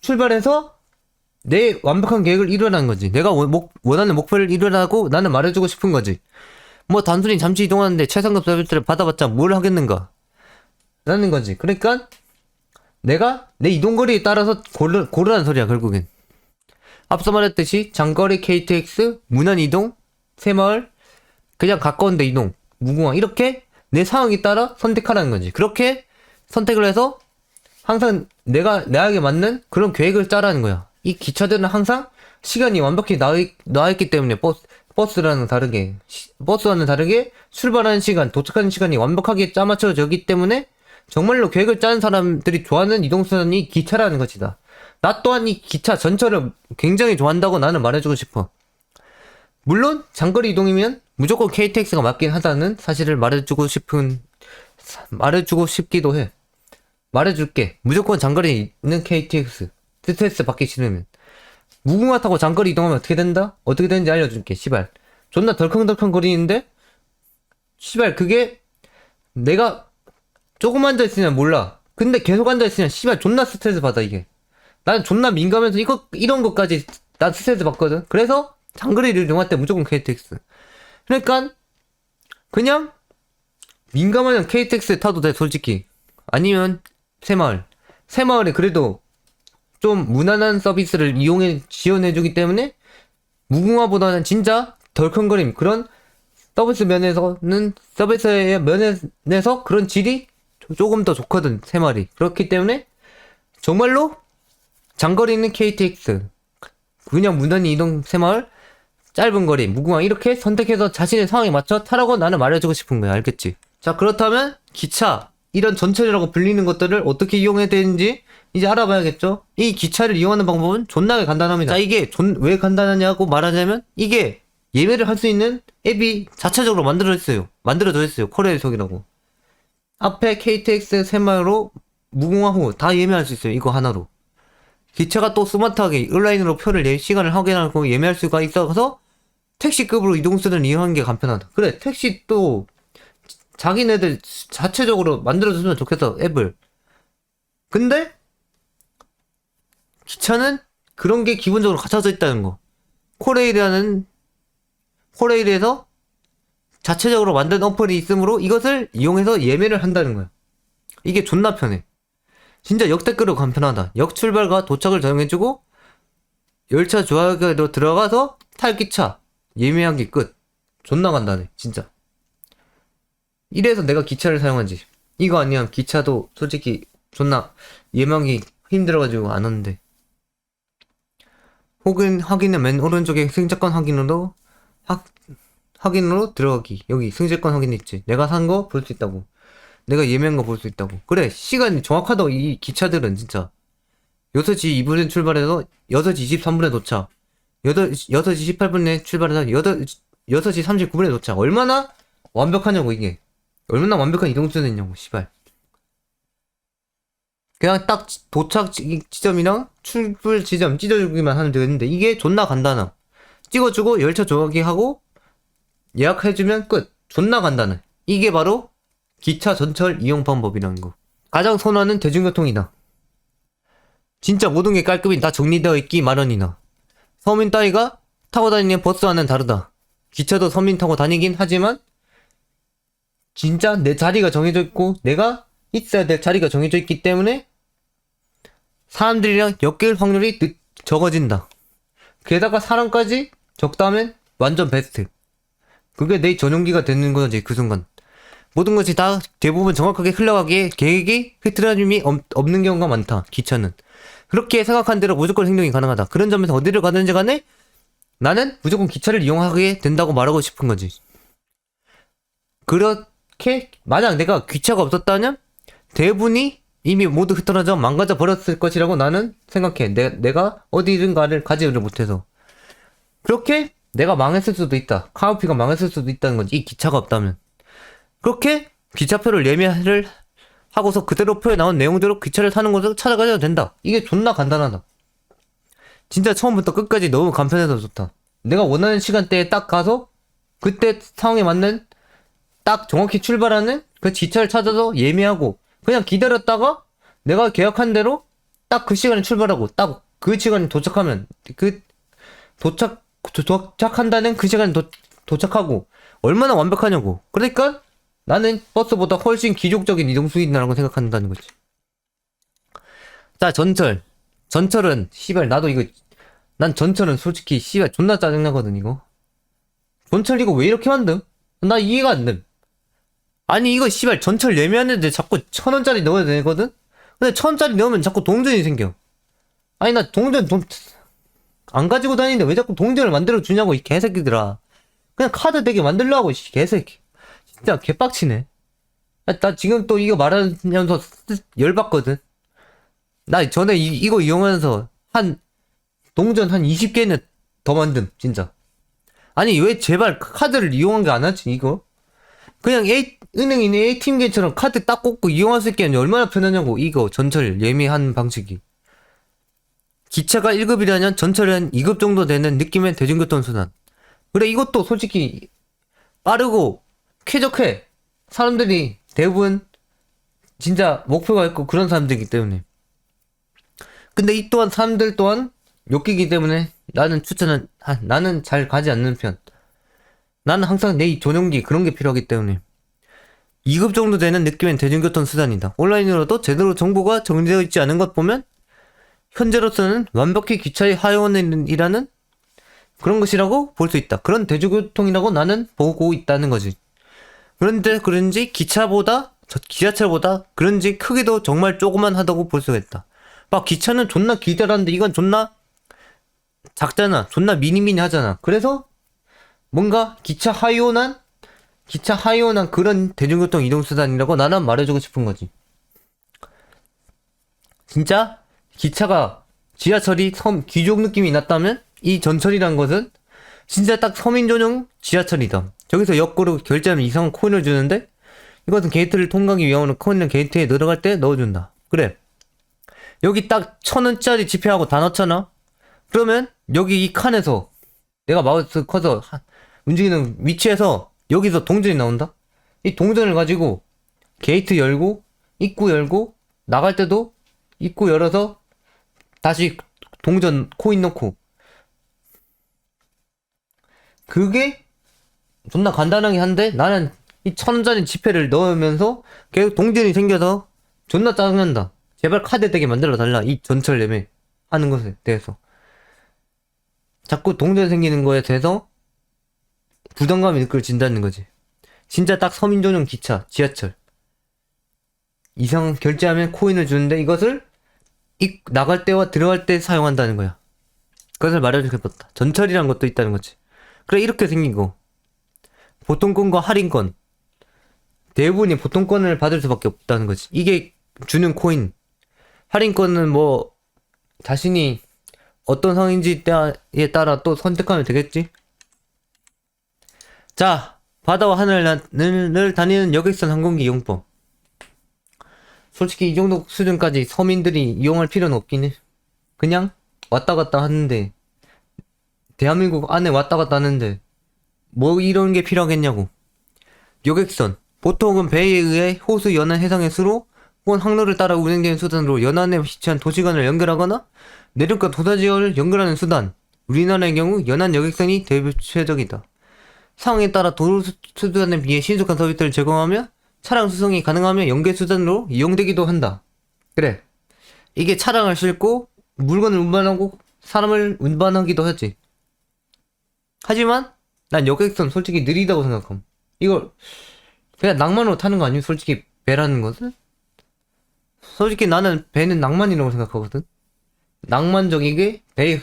출발해서 내 완벽한 계획을 이루라는 거지. 내가 원하는 목표를 이루라고 나는 말해주고 싶은 거지. 뭐 단순히 잠시 이동하는데 최상급 서비스를 받아봤자 뭘 하겠는가 라는 거지. 그러니까 내가 내 이동거리에 따라서 고르라는 소리야 결국엔. 앞서 말했듯이 장거리 KTX, 무난 이동, 새마을, 그냥 가까운 데 이동, 무궁화, 이렇게 내 상황에 따라 선택하라는 거지. 그렇게 선택을 해서 항상 나에게 맞는 그런 계획을 짜라는 거야. 이 기차들은 항상 시간이 완벽히 나와있기 때문에 버스와는 다르게 출발하는 시간, 도착하는 시간이 완벽하게 짜맞춰졌기 때문에 정말로 계획을 짜는 사람들이 좋아하는 이동수단이 기차라는 것이다. 나 또한 이 기차 전철을 굉장히 좋아한다고 나는 말해주고 싶어. 물론 장거리 이동이면 무조건 KTX가 맞긴 하다는 사실을 말해주고 싶기도 해. 말해줄게. 무조건 장거리 있는 KTX. 스트레스 받기 싫으면. 무궁화 타고 장거리 이동하면 어떻게 된다? 어떻게 되는지 알려줄게. 시발. 존나 덜컹덜컹 거리는데? 시발, 그게 내가 조금 앉아있으면 몰라. 근데 계속 앉아있으면 시발 존나 스트레스 받아, 이게. 난 존나 민감해서 이런 것까지 난 스트레스 받거든. 그래서 장거리를 이동할 때 무조건 KTX. 그러니까 그냥 민감하면 KTX 타도 돼, 솔직히. 아니면 새마을에 그래도 좀 무난한 서비스를 지원해주기 때문에 무궁화보다는 진짜 덜컹거림, 그런 서비스의 면에서 그런 질이 조금 더 좋거든, 새마을이. 그렇기 때문에 정말로 장거리 있는 KTX, 그냥 무난히 이동 새마을, 짧은 거리 무궁화, 이렇게 선택해서 자신의 상황에 맞춰 타라고 나는 말해주고 싶은 거야. 알겠지? 자, 그렇다면 기차, 이런 전철이라고 불리는 것들을 어떻게 이용해야 되는지 이제 알아봐야겠죠? 이 기차를 이용하는 방법은 존나게 간단합니다. 자, 이게 왜 간단하냐고 말하자면, 이게 예매를 할 수 있는 앱이 자체적으로 만들어져 있어요. 코레일석이라고. 앞에 KTX, 새마을호, 무궁화호 다 예매할 수 있어요. 이거 하나로. 기차가 또 스마트하게 온라인으로 시간을 확인하고 예매할 수가 있어서 택시급으로 이동수단을 이용하는 게 간편하다. 그래, 택시 또 자기네들 자체적으로 만들어줬으면 좋겠어, 앱을. 근데 기차는 그런 게 기본적으로 갖춰져 있다는 거. 코레일에서 자체적으로 만든 어플이 있으므로 이것을 이용해서 예매를 한다는 거야. 이게 존나 편해. 진짜 역대급으로 간편하다. 역 출발과 도착을 정해주고 열차 조합으로 들어가서 탈 기차 예매하기 끝. 존나 간단해, 진짜. 이래서 내가 기차를 사용하지. 이거 아니면 기차도 솔직히 존나 예매하기 힘들어가지고 안 하는데. 혹은 확인은 맨 오른쪽에 승차권 확인으로 들어가기. 여기 승차권 확인 있지. 내가 산 거 볼 수 있다고. 내가 예매한 거 볼 수 있다고. 그래, 시간이 정확하다고. 이 기차들은 진짜 6시 2분에 출발해서 6시 23분에 도착, 6시 18분에 출발해서 6시 39분에 도착. 얼마나 완벽하냐고. 이게 얼마나 완벽한 이동 수준이냐고. 씨발. 그냥 딱 도착 지점이랑 출발 지점 찢어주기만 하면 되는데, 이게 존나 간단함. 찍어주고 열차 조각이 하고 예약해주면 끝. 존나 간단해. 이게 바로 기차 전철 이용 방법이라는 거. 가장 선호하는 대중교통이다. 진짜 모든 게 깔끔히 다 정리되어 있기 마련이나. 서민 따위가 타고 다니는 버스와는 다르다. 기차도 서민 타고 다니긴 하지만 진짜 내 자리가 정해져 있고 내가 있어야 될 자리가 정해져 있기 때문에 사람들이랑 엮일 확률이 적어진다. 게다가 사람까지 적다면 완전 베스트. 그게 내 전용기가 되는 거지. 그 순간 모든 것이 다 대부분 정확하게 흘러가기에 계획이 흐트러짐이 없는 경우가 많다. 기차는 그렇게 생각한 대로 무조건 행동이 가능하다. 그런 점에서 어디를 가든지 간에 나는 무조건 기차를 이용하게 된다고 말하고 싶은 거지. 그렇게 만약 내가 기차가 없었다면 대부분이 이미 모두 흩어져 망가져 버렸을 것이라고 나는 생각해. 내가 어디든가를 가지를 못해서. 그렇게 내가 망했을 수도 있다. 카우피가 망했을 수도 있다는 거지. 이 기차가 없다면. 그렇게 기차표를 예매를 하고서 그대로 표에 나온 내용대로 기차를 타는 곳을 찾아가야 된다. 이게 존나 간단하다. 진짜 처음부터 끝까지 너무 간편해서 좋다. 내가 원하는 시간대에 딱 가서 그때 상황에 맞는 딱 정확히 출발하는 그 기차를 찾아서 예매하고 그냥 기다렸다가 내가 계약한 대로 딱 그 시간에 출발하고 딱 그 시간에 도착하면 도착한다는 그 시간에 도착하고 얼마나 완벽하냐고. 그러니까 나는 버스보다 훨씬 기족적인 이동 수단이라고 생각한다는 거지. 자, 전철은 씨발 나도 이거 난 전철은 솔직히 씨발 존나 짜증나거든. 이거 전철 이거 왜 이렇게 만듦? 나 이해가 안 됨. 아니 이거 씨발 전철 예매하는데 자꾸 1,000원짜리 넣어야 되거든? 근데 1,000원짜리 넣으면 자꾸 동전이 생겨. 아니 나 동전 안 가지고 다니는데 왜 자꾸 동전을 만들어 주냐고 이 개새끼들아. 그냥 카드 되게 만들라고 이 개새끼. 진짜 개빡치네. 나 지금 또 이거 말하면서 열받거든. 나 전에 이거 이용하면서 동전 한 20개는 더 만듦 진짜. 아니 왜 제발 카드를 이용한 게 안 하지 이거? 그냥 은행이네 ATM기처럼 카드 딱 꽂고 이용할 수 있게 하니 얼마나 편하냐고. 이거 전철 예매한 방식이. 기차가 1급이라면 전철은 2급 정도 되는 느낌의 대중교통수단. 그래, 이것도 솔직히 빠르고 쾌적해. 사람들이 대부분 진짜 목표가 있고 그런 사람들이기 때문에. 근데 이 또한 사람들 또한 욕기기 때문에 나는 잘 가지 않는 편. 나는 항상 내 전용기 그런 게 필요하기 때문에. 2급 정도 되는 느낌의 대중교통 수단이다. 온라인으로도 제대로 정보가 정리되어 있지 않은 것 보면 현재로서는 완벽히 기차의 하원이라는 그런 것이라고 볼 수 있다. 그런 대중교통이라고 나는 보고 있다는 거지. 그런데 그런지 지하철보다 그런지 크기도 정말 조그만하다고 볼 수가 있다. 막 기차는 존나 기다란데 이건 존나 작잖아. 존나 미니미니 하잖아. 그래서 뭔가 기차 하이온한 그런 대중교통 이동수단이라고 나는 말해주고 싶은 거지. 진짜 지하철이 귀족 느낌이 났다면 이 전철이란 것은 진짜 딱 서민 전용 지하철이다. 저기서 역으로 결제하면 이상한 코인을 주는데 이것은 게이트를 통과하기 위함으로 코인을 게이트에 들어갈 때 넣어준다. 그래. 여기 딱 1,000원짜리 지폐하고 다 넣잖아. 그러면 여기 이 칸에서 내가 마우스 커서 움직이는 위치에서 여기서 동전이 나온다. 이 동전을 가지고 게이트 열고 입구 열고 나갈 때도 입구 열어서 다시 동전 코인 넣고. 그게 존나 간단하긴 한데 나는 이 1,000원짜리 지폐를 넣으면서 계속 동전이 생겨서 존나 짜증난다. 제발 카드 되게 만들어 달라. 이 전철 예매 하는 것에 대해서. 자꾸 동전 생기는 거에 대해서 부담감이 느껴진다는 거지. 진짜 딱 서민 전용 기차, 지하철. 이상 결제하면 코인을 주는데 이것을 나갈 때와 들어갈 때 사용한다는 거야. 그것을 말해주고 싶었다. 전철이란 것도 있다는 거지. 그래, 이렇게 생긴 거. 보통권과 할인권. 대부분이 보통권을 받을 수밖에 없다는 거지. 이게 주는 코인. 할인권은 뭐 자신이 어떤 상황인지에 따라 또 선택하면 되겠지. 자, 바다와 하늘을 다니는 여객선 항공기 이용법. 솔직히 이 정도 수준까지 서민들이 이용할 필요는 없긴 해. 그냥 왔다 갔다 하는데, 대한민국 안에 왔다 갔다 하는데 뭐 이런 게 필요하겠냐고. 여객선 보통은 배에 의해 호수, 연안, 해상의 수로 혹은 항로를 따라 운행되는 수단으로 연안에 위치한 도시간을 연결하거나 내륙과 도사지역을 연결하는 수단. 우리나라의 경우 연안 여객선이 대표적이다. 상황에 따라 도로 수단에 비해 신속한 서비스를 제공하며 차량 수송이 가능하며 연계 수단으로 이용되기도 한다. 그래, 이게 차량을 싣고 물건을 운반하고 사람을 운반하기도 하지. 하지만 난 여객선 솔직히 느리다고 생각함. 이걸 그냥 낭만으로 타는 거 아니면 솔직히 배라는 것은? 솔직히 나는 배는 낭만이라고 생각하거든. 낭만적이게 배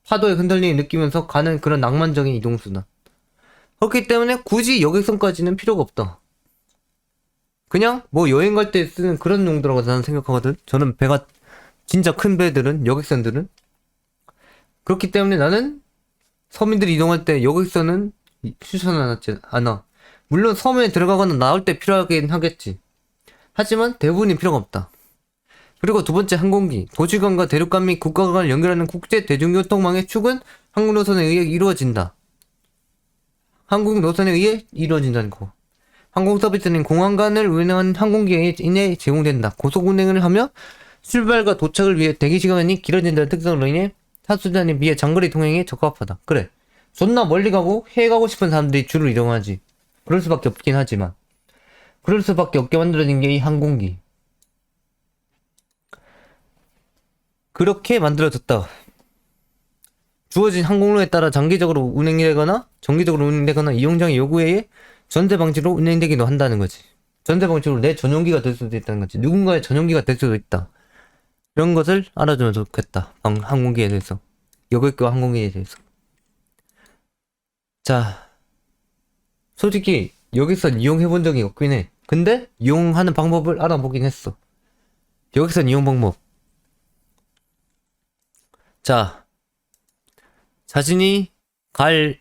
파도에 흔들리는 느끼면서 가는 그런 낭만적인 이동수단. 그렇기 때문에 굳이 여객선까지는 필요가 없다. 그냥 뭐 여행 갈 때 쓰는 그런 용도라고 나는 생각하거든. 저는 배가 진짜 큰 배들은, 여객선들은. 그렇기 때문에 나는 서민들이 이동할 때 여객선은 추천하지 않아. 물론 섬에 들어가거나 나올 때 필요하긴 하겠지. 하지만 대부분이 필요가 없다. 그리고 두 번째, 항공기. 도시간과 대륙간 및 국가간을 연결하는 국제 대중교통망의 축은 항공 노선에 의해 이루어진다. 항공 노선에 의해 이루어진다는 거. 항공 서비스는 공항 간을 운행하는 항공기에 인해 제공된다. 고속 운행을 하며 출발과 도착을 위해 대기 시간이 길어진다는 특성으로 인해 타수단에 비해 장거리 통행에 적합하다. 그래, 존나 멀리 가고 해외 가고 싶은 사람들이 주로 이동하지. 그럴 수밖에 없긴 하지만 그럴 수밖에 없게 만들어진 게 이 항공기. 그렇게 만들어졌다. 주어진 항공로에 따라 장기적으로 운행되거나 정기적으로 운행되거나 이용장의 요구에 의해 전세 방식으로 운행되기도 한다는 거지. 전세 방식으로 내 전용기가 될 수도 있다는 거지. 누군가의 전용기가 될 수도 있다. 이런 것을 알아주면 좋겠다. 항공기에 대해서. 여객과 항공기에 대해서. 자, 솔직히 여객선 이용해본 적이 없긴 해. 근데 이용하는 방법을 알아보긴 했어. 여객선 이용 방법. 자, 자신이 갈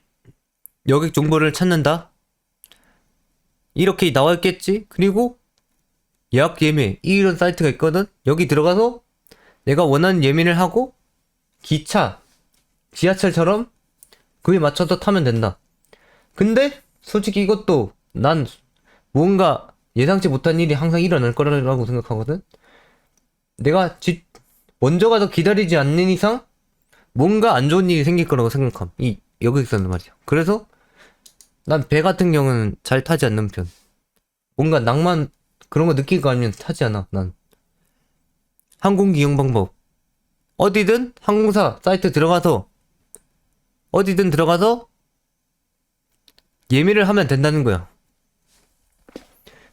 여객 정보를 찾는다. 이렇게 나와 있겠지? 그리고 예약 예매 이런 사이트가 있거든. 여기 들어가서 내가 원하는 예매를 하고 기차, 지하철처럼 그에 맞춰서 타면 된다. 근데 솔직히 이것도 난 뭔가 예상치 못한 일이 항상 일어날 거라고 생각하거든. 내가 먼저 가서 기다리지 않는 이상 뭔가 안 좋은 일이 생길 거라고 생각함. 여기서는 말이야. 그래서 난 배 같은 경우는 잘 타지 않는 편. 뭔가 낭만 그런 거 느낄 거 아니면 타지 않아. 난 항공기 이용 방법 어디든 항공사 사이트 들어가서 어디든 들어가서 예매를 하면 된다는 거야.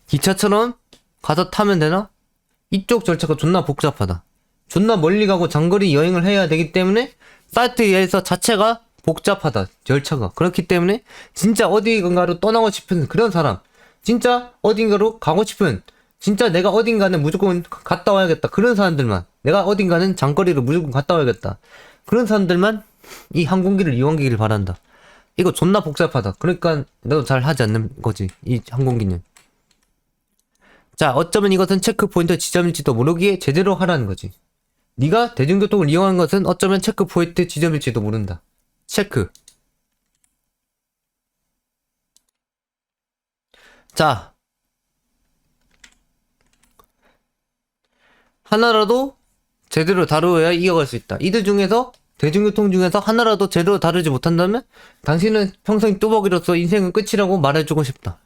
기차처럼 가서 타면 되나? 이쪽 절차가 존나 복잡하다. 존나 멀리 가고 장거리 여행을 해야 되기 때문에 사이트에서 자체가 복잡하다. 절차가. 그렇기 때문에 진짜 어디인가로 떠나고 싶은 그런 사람, 진짜 어딘가로 가고 싶은, 진짜 내가 어딘가는 무조건 갔다 와야겠다. 그런 사람들만, 내가 어딘가는 장거리로 무조건 갔다 와야겠다. 그런 사람들만 이 항공기를 이용하기를 바란다. 이거 존나 복잡하다. 그러니까 나도 잘 하지 않는 거지, 이 항공기는. 자, 어쩌면 이것은 체크포인트 지점일지도 모르기에 제대로 하라는 거지. 네가 대중교통을 이용하는 것은 어쩌면 체크포인트 지점일지도 모른다. 체크. 자, 하나라도 제대로 다루어야 이어갈 수 있다. 이들 중에서 대중교통 중에서 하나라도 제대로 다루지 못한다면 당신은 평생 뚜벅이로서 인생은 끝이라고 말해주고 싶다.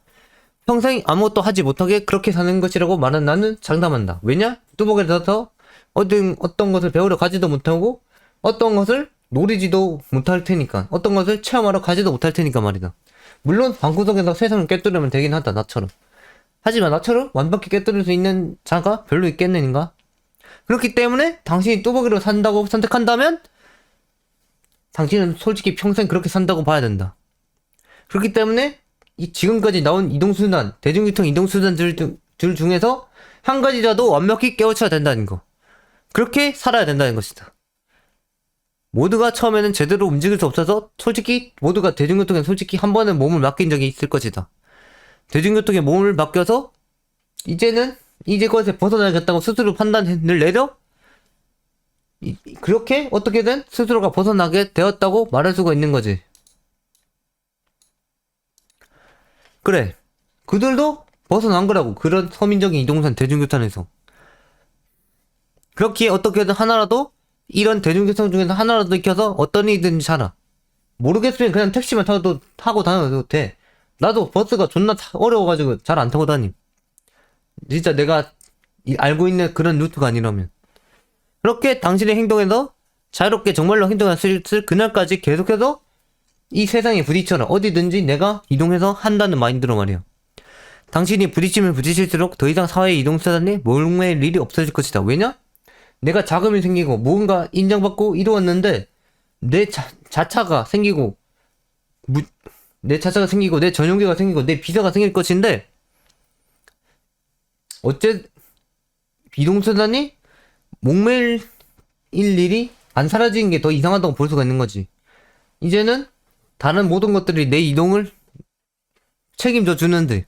평생 아무것도 하지 못하게 그렇게 사는 것이라고 말한 나는 장담한다. 왜냐? 뚜벅이라서 어떤 것을 배우러 가지도 못하고 어떤 것을 노리지도 못할 테니까, 어떤 것을 체험하러 가지도 못할 테니까 말이다. 물론 방구석에서 세상을 깨뜨리면 되긴 하다, 나처럼. 하지만 나처럼 완벽히 깨뜨릴 수 있는 자가 별로 있겠느냐? 그렇기 때문에 당신이 뚜벅이로 산다고 선택한다면 당신은 솔직히 평생 그렇게 산다고 봐야 된다. 그렇기 때문에 이 지금까지 나온 이동수단, 대중교통 이동수단들 중에서 한 가지라도 완벽히 깨우쳐야 된다는 거. 그렇게 살아야 된다는 것이다. 모두가 처음에는 제대로 움직일 수 없어서 솔직히 모두가 대중교통에 솔직히 한 번은 몸을 맡긴 적이 있을 것이다. 대중교통에 몸을 맡겨서 이제는 이제 것에 벗어나야겠다고 스스로 판단을 내려 그렇게 어떻게든 스스로가 벗어나게 되었다고 말할 수가 있는 거지. 그래, 그들도 벗어난 거라고. 그런 서민적인 이동수단 대중교통에서. 그렇기에 어떻게든 하나라도 이런 대중교통 중에서 하나라도 익혀서 어떤 일이든지 살아. 모르겠으면 그냥 택시만 타고 다녀도 돼. 나도 버스가 존나 어려워가지고 잘 안 타고 다님. 진짜 내가 알고 있는 그런 루트가 아니라면. 그렇게 당신의 행동에서 자유롭게 정말로 행동했을 그날까지 계속해서 이 세상에 부딪혀라. 어디든지 내가 이동해서 한다는 마인드로 말이야. 당신이 부딪히면 부딪힐수록 더 이상 사회의 이동수단에 몰매일 일이 없어질 것이다. 왜냐? 내가 자금이 생기고 뭔가 인정받고 이루었는데 내 자차가 생기고 내 전용기가 생기고 내 비자가 생길 것인데 어째 이동수단이 목매일 일이 안 사라지는 게 더 이상하다고 볼 수가 있는 거지. 이제는 다른 모든 것들이 내 이동을 책임져 주는데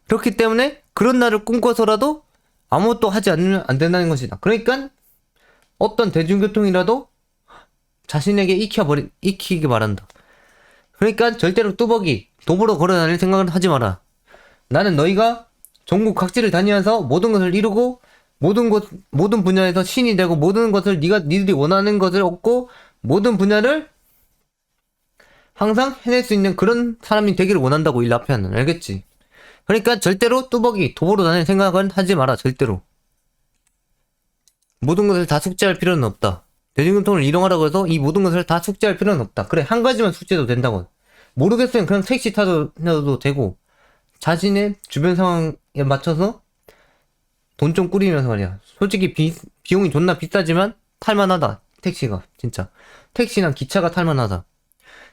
그렇기 때문에 그런 날을 꿈꿔서라도 아무것도 하지 않으면 안 된다는 것이다. 그러니까 어떤 대중교통이라도 자신에게 익히기 바란다. 그러니까 절대로 뚜벅이 도보로 걸어다닐 생각을 하지 마라. 나는 너희가 전국 각지를 다니면서 모든 것을 이루고 모든 분야에서 신이 되고 모든 것을 니들이 원하는 것을 얻고 모든 분야를 항상 해낼 수 있는 그런 사람이 되기를 원한다고 이 라페아는. 알겠지? 그러니까 절대로 뚜벅이 도보로 다닐 생각은 하지 마라. 절대로. 모든 것을 다 숙지할 필요는 없다. 대중교통을 이용하라고 해서 이 모든 것을 다 숙지할 필요는 없다. 그래, 한 가지만 숙지해도 된다고. 모르겠으면 그냥 택시 타도 되고 자신의 주변 상황에 맞춰서 돈 좀 꾸리면서 말이야. 솔직히 비용이 존나 비싸지만 탈만하다. 택시가 진짜. 택시랑 기차가 탈만하다.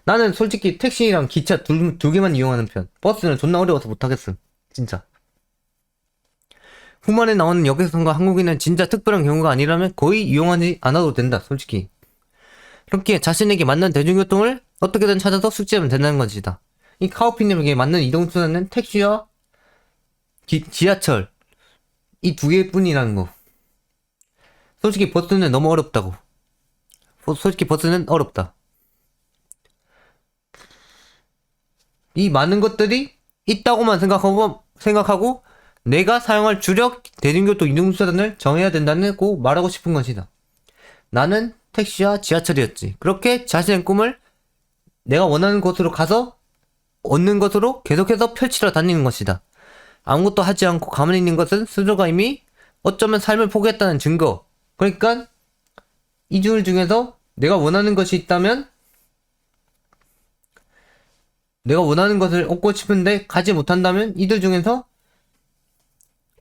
나는 솔직히 택시랑 기차 두 개만 이용하는 편. 버스는 존나 어려워서 못하겠음. 진짜. 후반에 나오는 역에서과 항공기는 진짜 특별한 경우가 아니라면 거의 이용하지 않아도 된다. 솔직히. 그렇게 자신에게 맞는 대중교통을 어떻게든 찾아서 숙지하면 된다는 것이다. 이 카오피님에게 맞는 이동수단은 택시와 지하철 이 두 개뿐이라는 거. 솔직히 버스는 너무 어렵다고. 솔직히 버스는 어렵다. 이 많은 것들이 있다고만 생각하고 내가 사용할 주력 대중교통 이동수단을 정해야 된다고 말하고 싶은 것이다. 나는 택시와 지하철이었지. 그렇게 자신의 꿈을 내가 원하는 곳으로 가서 얻는 것으로 계속해서 펼치러 다니는 것이다. 아무것도 하지 않고 가만히 있는 것은 스스로가 이미 어쩌면 삶을 포기했다는 증거. 그러니까 이 줄 중에서 내가 원하는 것이 있다면 내가 원하는 것을 얻고 싶은데 가지 못한다면 이들 중에서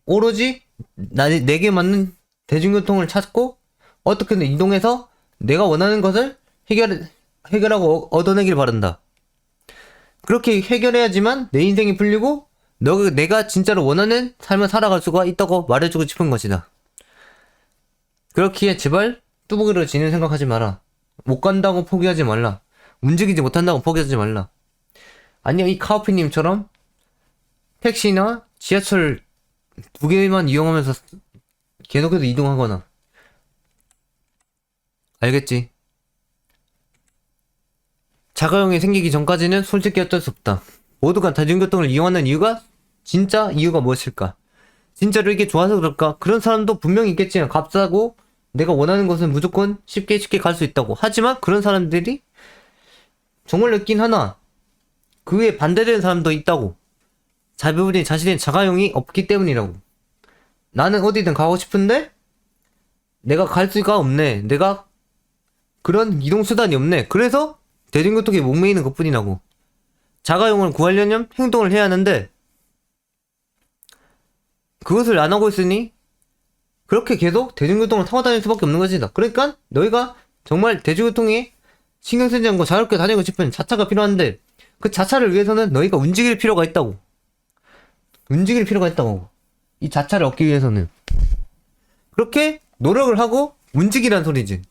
오로지 내게 맞는 대중교통을 찾고 어떻게든 이동해서 내가 원하는 것을 해결하고 얻어내길 바란다. 그렇게 해결해야지만 내 인생이 풀리고 내가 진짜로 원하는 삶을 살아갈 수가 있다고 말해주고 싶은 것이다. 그렇기에 제발 뚜벅이로 지는 생각하지 마라. 못 간다고 포기하지 말라. 움직이지 못한다고 포기하지 말라. 아니야, 이 카오피님처럼 택시나 지하철 두 개만 이용하면서 계속해서 이동하거나. 알겠지? 자가용이 생기기 전까지는 솔직히 어쩔 수 없다. 모두가 대중교통을 이용하는 진짜 이유가 무엇일까? 진짜로 이게 좋아서 그럴까? 그런 사람도 분명히 있겠지만 값싸고 내가 원하는 것은 무조건 쉽게 갈 수 있다고. 하지만 그런 사람들이 정말 있긴 하나 그에 반대되는 사람도 있다고. 자부분이 자신의 자가용이 없기 때문이라고. 나는 어디든 가고 싶은데 내가 갈 수가 없네. 내가 그런 이동수단이 없네. 그래서 대중교통에 목매이는 것뿐이라고. 자가용을 구하려면 행동을 해야 하는데 그것을 안 하고 있으니 그렇게 계속 대중교통을 타고 다닐 수밖에 없는 것이다. 그러니까 너희가 정말 대중교통에 신경 쓰지 않고 자유롭게 다니고 싶은 자차가 필요한데 그 자차를 위해서는 너희가 움직일 필요가 있다고. 움직일 필요가 있다고. 이 자차를 얻기 위해서는 그렇게 노력을 하고 움직이란 소리지.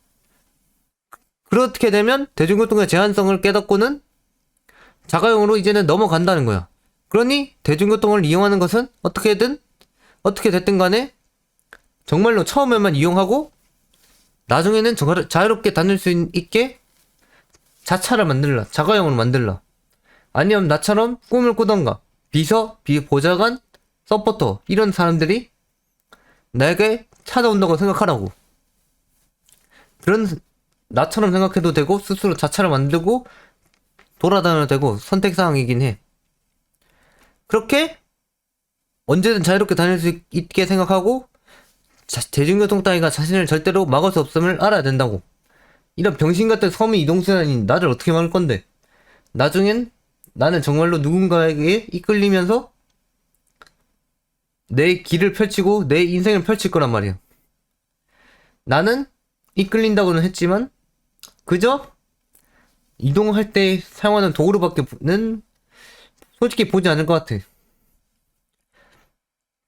그렇게 되면 대중교통의 제한성을 깨닫고는 자가용으로 이제는 넘어간다는 거야. 그러니 대중교통을 이용하는 것은 어떻게 됐든 간에 정말로 처음에만 이용하고 나중에는 자유롭게 다닐 수 있게 자차를 만들라. 자가용으로 만들라. 아니면 나처럼 꿈을 꾸던가 보좌관, 서포터 이런 사람들이 나에게 찾아온다고 생각하라고. 그런 나처럼 생각해도 되고 스스로 자차를 만들고 돌아다녀도 되고 선택사항이긴 해. 그렇게 언제든 자유롭게 다닐 수 있게 생각하고 대중교통 따위가 자신을 절대로 막을 수 없음을 알아야 된다고. 이런 병신같은 섬유 이동수단인 나를 어떻게 막을 건데. 나중엔 나는 정말로 누군가에게 이끌리면서 내 길을 펼치고 내 인생을 펼칠 거란 말이야. 나는 이끌린다고는 했지만 그저 이동할 때 사용하는 도구로밖에는 솔직히 보지 않을 것 같아.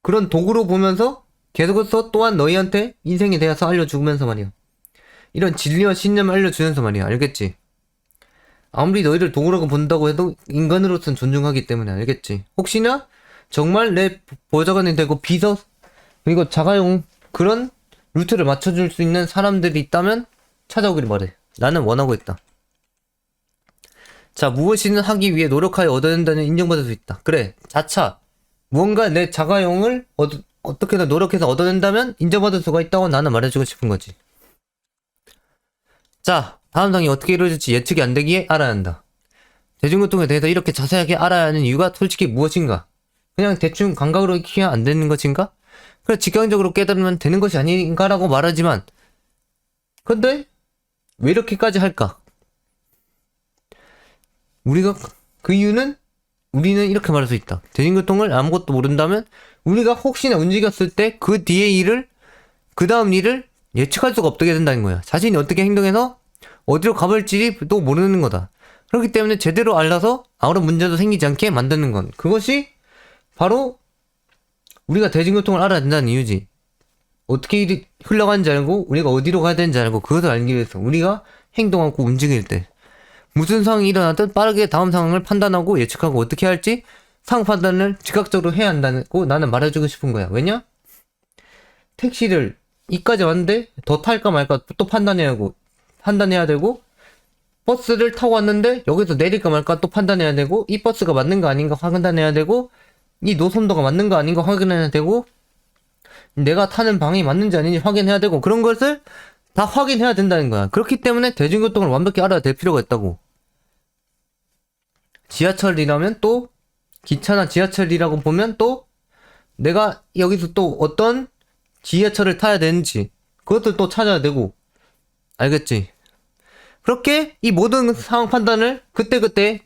그런 도구로 보면서 계속해서 또한 너희한테 인생에 대해서 알려주면서 말이야. 이런 진리와 신념을 알려주면서 말이야. 알겠지? 아무리 너희를 도구라고 본다고 해도 인간으로서는 존중하기 때문에. 알겠지? 혹시나 정말 내 보좌관이 되고 그리고 자가용 그런 루트를 맞춰줄 수 있는 사람들이 있다면 찾아오길 바래. 나는 원하고 있다. 자, 무엇이든 하기 위해 노력하여 얻어낸다는 인정받을 수 있다. 그래, 자차. 무언가 내 자가용을 어떻게든 노력해서 얻어낸다면 인정받을 수가 있다고 나는 말해주고 싶은 거지. 자, 다음 상이 어떻게 이루어질지 예측이 안 되기에 알아야 한다. 대중교통에 대해서 이렇게 자세하게 알아야 하는 이유가 솔직히 무엇인가? 그냥 대충 감각으로 익히면 안 되는 것인가? 그래, 직관적으로 깨달으면 되는 것이 아닌가라고 말하지만 근데 왜 이렇게까지 할까? 그 이유는 우리는 이렇게 말할 수 있다. 대중교통을 아무것도 모른다면 우리가 혹시나 움직였을 때 그 다음 일을 예측할 수가 없게 된다는 거야. 자신이 어떻게 행동해서 어디로 가볼지도 모르는 거다. 그렇기 때문에 제대로 알아서 아무런 문제도 생기지 않게 만드는 건 그것이 바로 우리가 대중교통을 알아야 된다는 이유지. 어떻게 일이 흘러가는지 알고 우리가 어디로 가야 되는지 알고 그것을 알기 위해서 우리가 행동하고 움직일 때 무슨 상황이 일어나든 빠르게 다음 상황을 판단하고 예측하고 어떻게 할지 상황 판단을 즉각적으로 해야 한다고 나는 말해주고 싶은 거야. 왜냐? 택시를 이까지 왔는데 더 탈까 말까 또 판단해야 되고, 버스를 타고 왔는데 여기서 내릴까 말까 또 판단해야 되고, 이 버스가 맞는가 아닌가 판단해야 되고, 이 노선도가 맞는가 아닌가 확인해야 되고, 내가 타는 방이 맞는지 아닌지 확인해야 되고, 그런 것을 다 확인해야 된다는 거야. 그렇기 때문에 대중교통을 완벽히 알아야 될 필요가 있다고. 지하철이라면 또, 기차나 지하철이라고 보면 또, 내가 여기서 또 어떤 지하철을 타야 되는지, 그것도 또 찾아야 되고, 알겠지? 그렇게 이 모든 상황 판단을 그때그때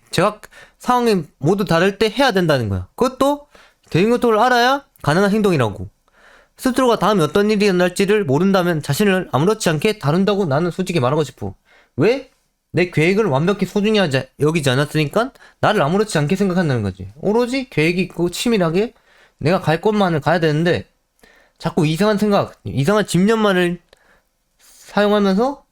상황이 모두 다를 때 해야 된다는 거야. 그것도 대중교통을 알아야 가능한 행동이라고. 스스로가 다음에 어떤 일이 일어날지를 모른다면 자신을 아무렇지 않게 다룬다고 나는 솔직히 말하고 싶어. 왜? 내 계획을 완벽히 소중히 여기지 않았으니까 나를 아무렇지 않게 생각한다는 거지. 오로지 계획이 있고 치밀하게 내가 갈 곳만을 가야 되는데, 자꾸 이상한 생각, 이상한 집념만을 사용하면서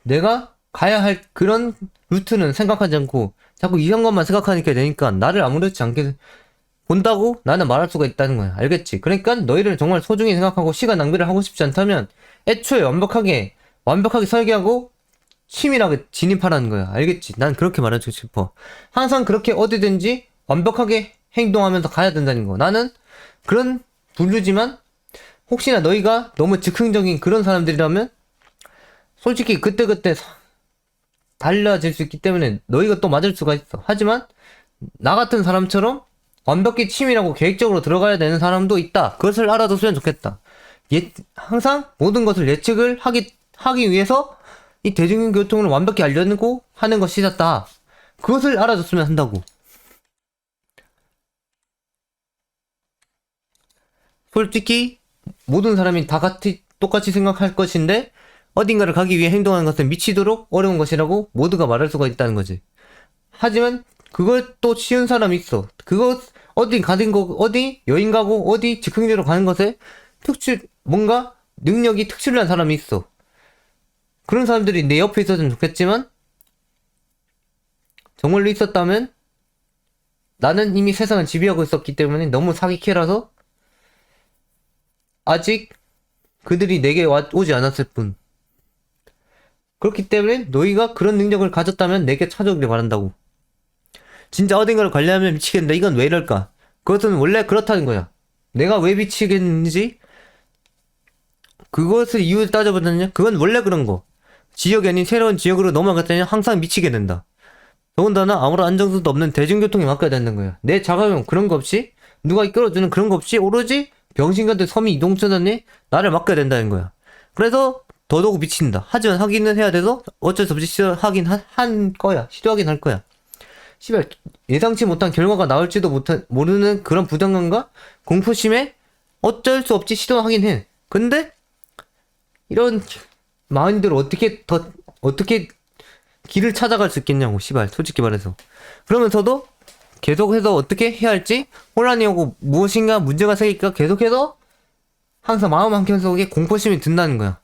내가 가야 할 그런 루트는 생각하지 않고 자꾸 이상한 것만 생각하니까 되니까 나를 아무렇지 않게 본다고 나는 말할 수가 있다는 거야. 알겠지? 그러니까 너희를 정말 소중히 생각하고 시간 낭비를 하고 싶지 않다면 애초에 완벽하게 설계하고 치밀하게 진입하라는 거야. 알겠지? 난 그렇게 말해주고 싶어. 항상 그렇게 어디든지 완벽하게 행동하면서 가야 된다는 거. 나는 그런 분류지만, 혹시나 너희가 너무 즉흥적인 그런 사람들이라면 솔직히 그때그때 달라질 수 있기 때문에 너희가 또 맞을 수가 있어. 하지만 나 같은 사람처럼 완벽히 치밀하고 계획적으로 들어가야 되는 사람도 있다. 그것을 알아뒀으면 좋겠다. 항상 모든 것을 예측을 하기 위해서 이 대중교통을 완벽히 알려고 하는 것이다. 그것을 알아뒀으면 한다고. 솔직히 모든 사람이 다 똑같이 생각할 것인데, 어딘가를 가기 위해 행동하는 것은 미치도록 어려운 것이라고 모두가 말할 수가 있다는 거지. 하지만 그걸 또 쉬운 사람이 있어. 어디 여행 가고 어디 즉흥적으로 가는 것에 뭔가 능력이 특출난 사람이 있어. 그런 사람들이 내 옆에 있었으면 좋겠지만, 정말로 있었다면 나는 이미 세상을 지배하고 있었기 때문에 너무 사기캐라서 아직 그들이 내게 오지 않았을 뿐. 그렇기 때문에 너희가 그런 능력을 가졌다면 내게 찾아오길 바란다고. 진짜 어딘가를 관리하면 미치겠는데 이건 왜 이럴까? 그것은 원래 그렇다는 거야. 내가 왜 미치겠는지 그것을 이유를 따져보자면 그건 원래 그런 거. 지역이 아닌 새로운 지역으로 넘어갔더니 항상 미치게 된다. 더군다나 아무런 안정성도 없는 대중교통에 맡겨야 되는 거야. 내 자가용 그런 거 없이, 누가 이끌어주는 그런 거 없이 오로지 병신 같은 섬이 이동수단에 나를 맡겨야 된다는 거야. 그래서 더더욱 미친다. 하지만 확인은 해야 돼서 어쩔 수 없이 시도하긴 할 거야. 시발, 예상치 못한 결과가 나올지도 모르는 그런 부담감과 공포심에 어쩔 수 없이 시도하긴 해. 근데 이런 마인드를 어떻게 길을 찾아갈 수 있겠냐고, 시발, 솔직히 말해서. 그러면서도 계속해서 어떻게 해야 할지 혼란이 오고 무엇인가 문제가 생기니까 계속해서 항상 마음 한켠 속에 공포심이 든다는 거야.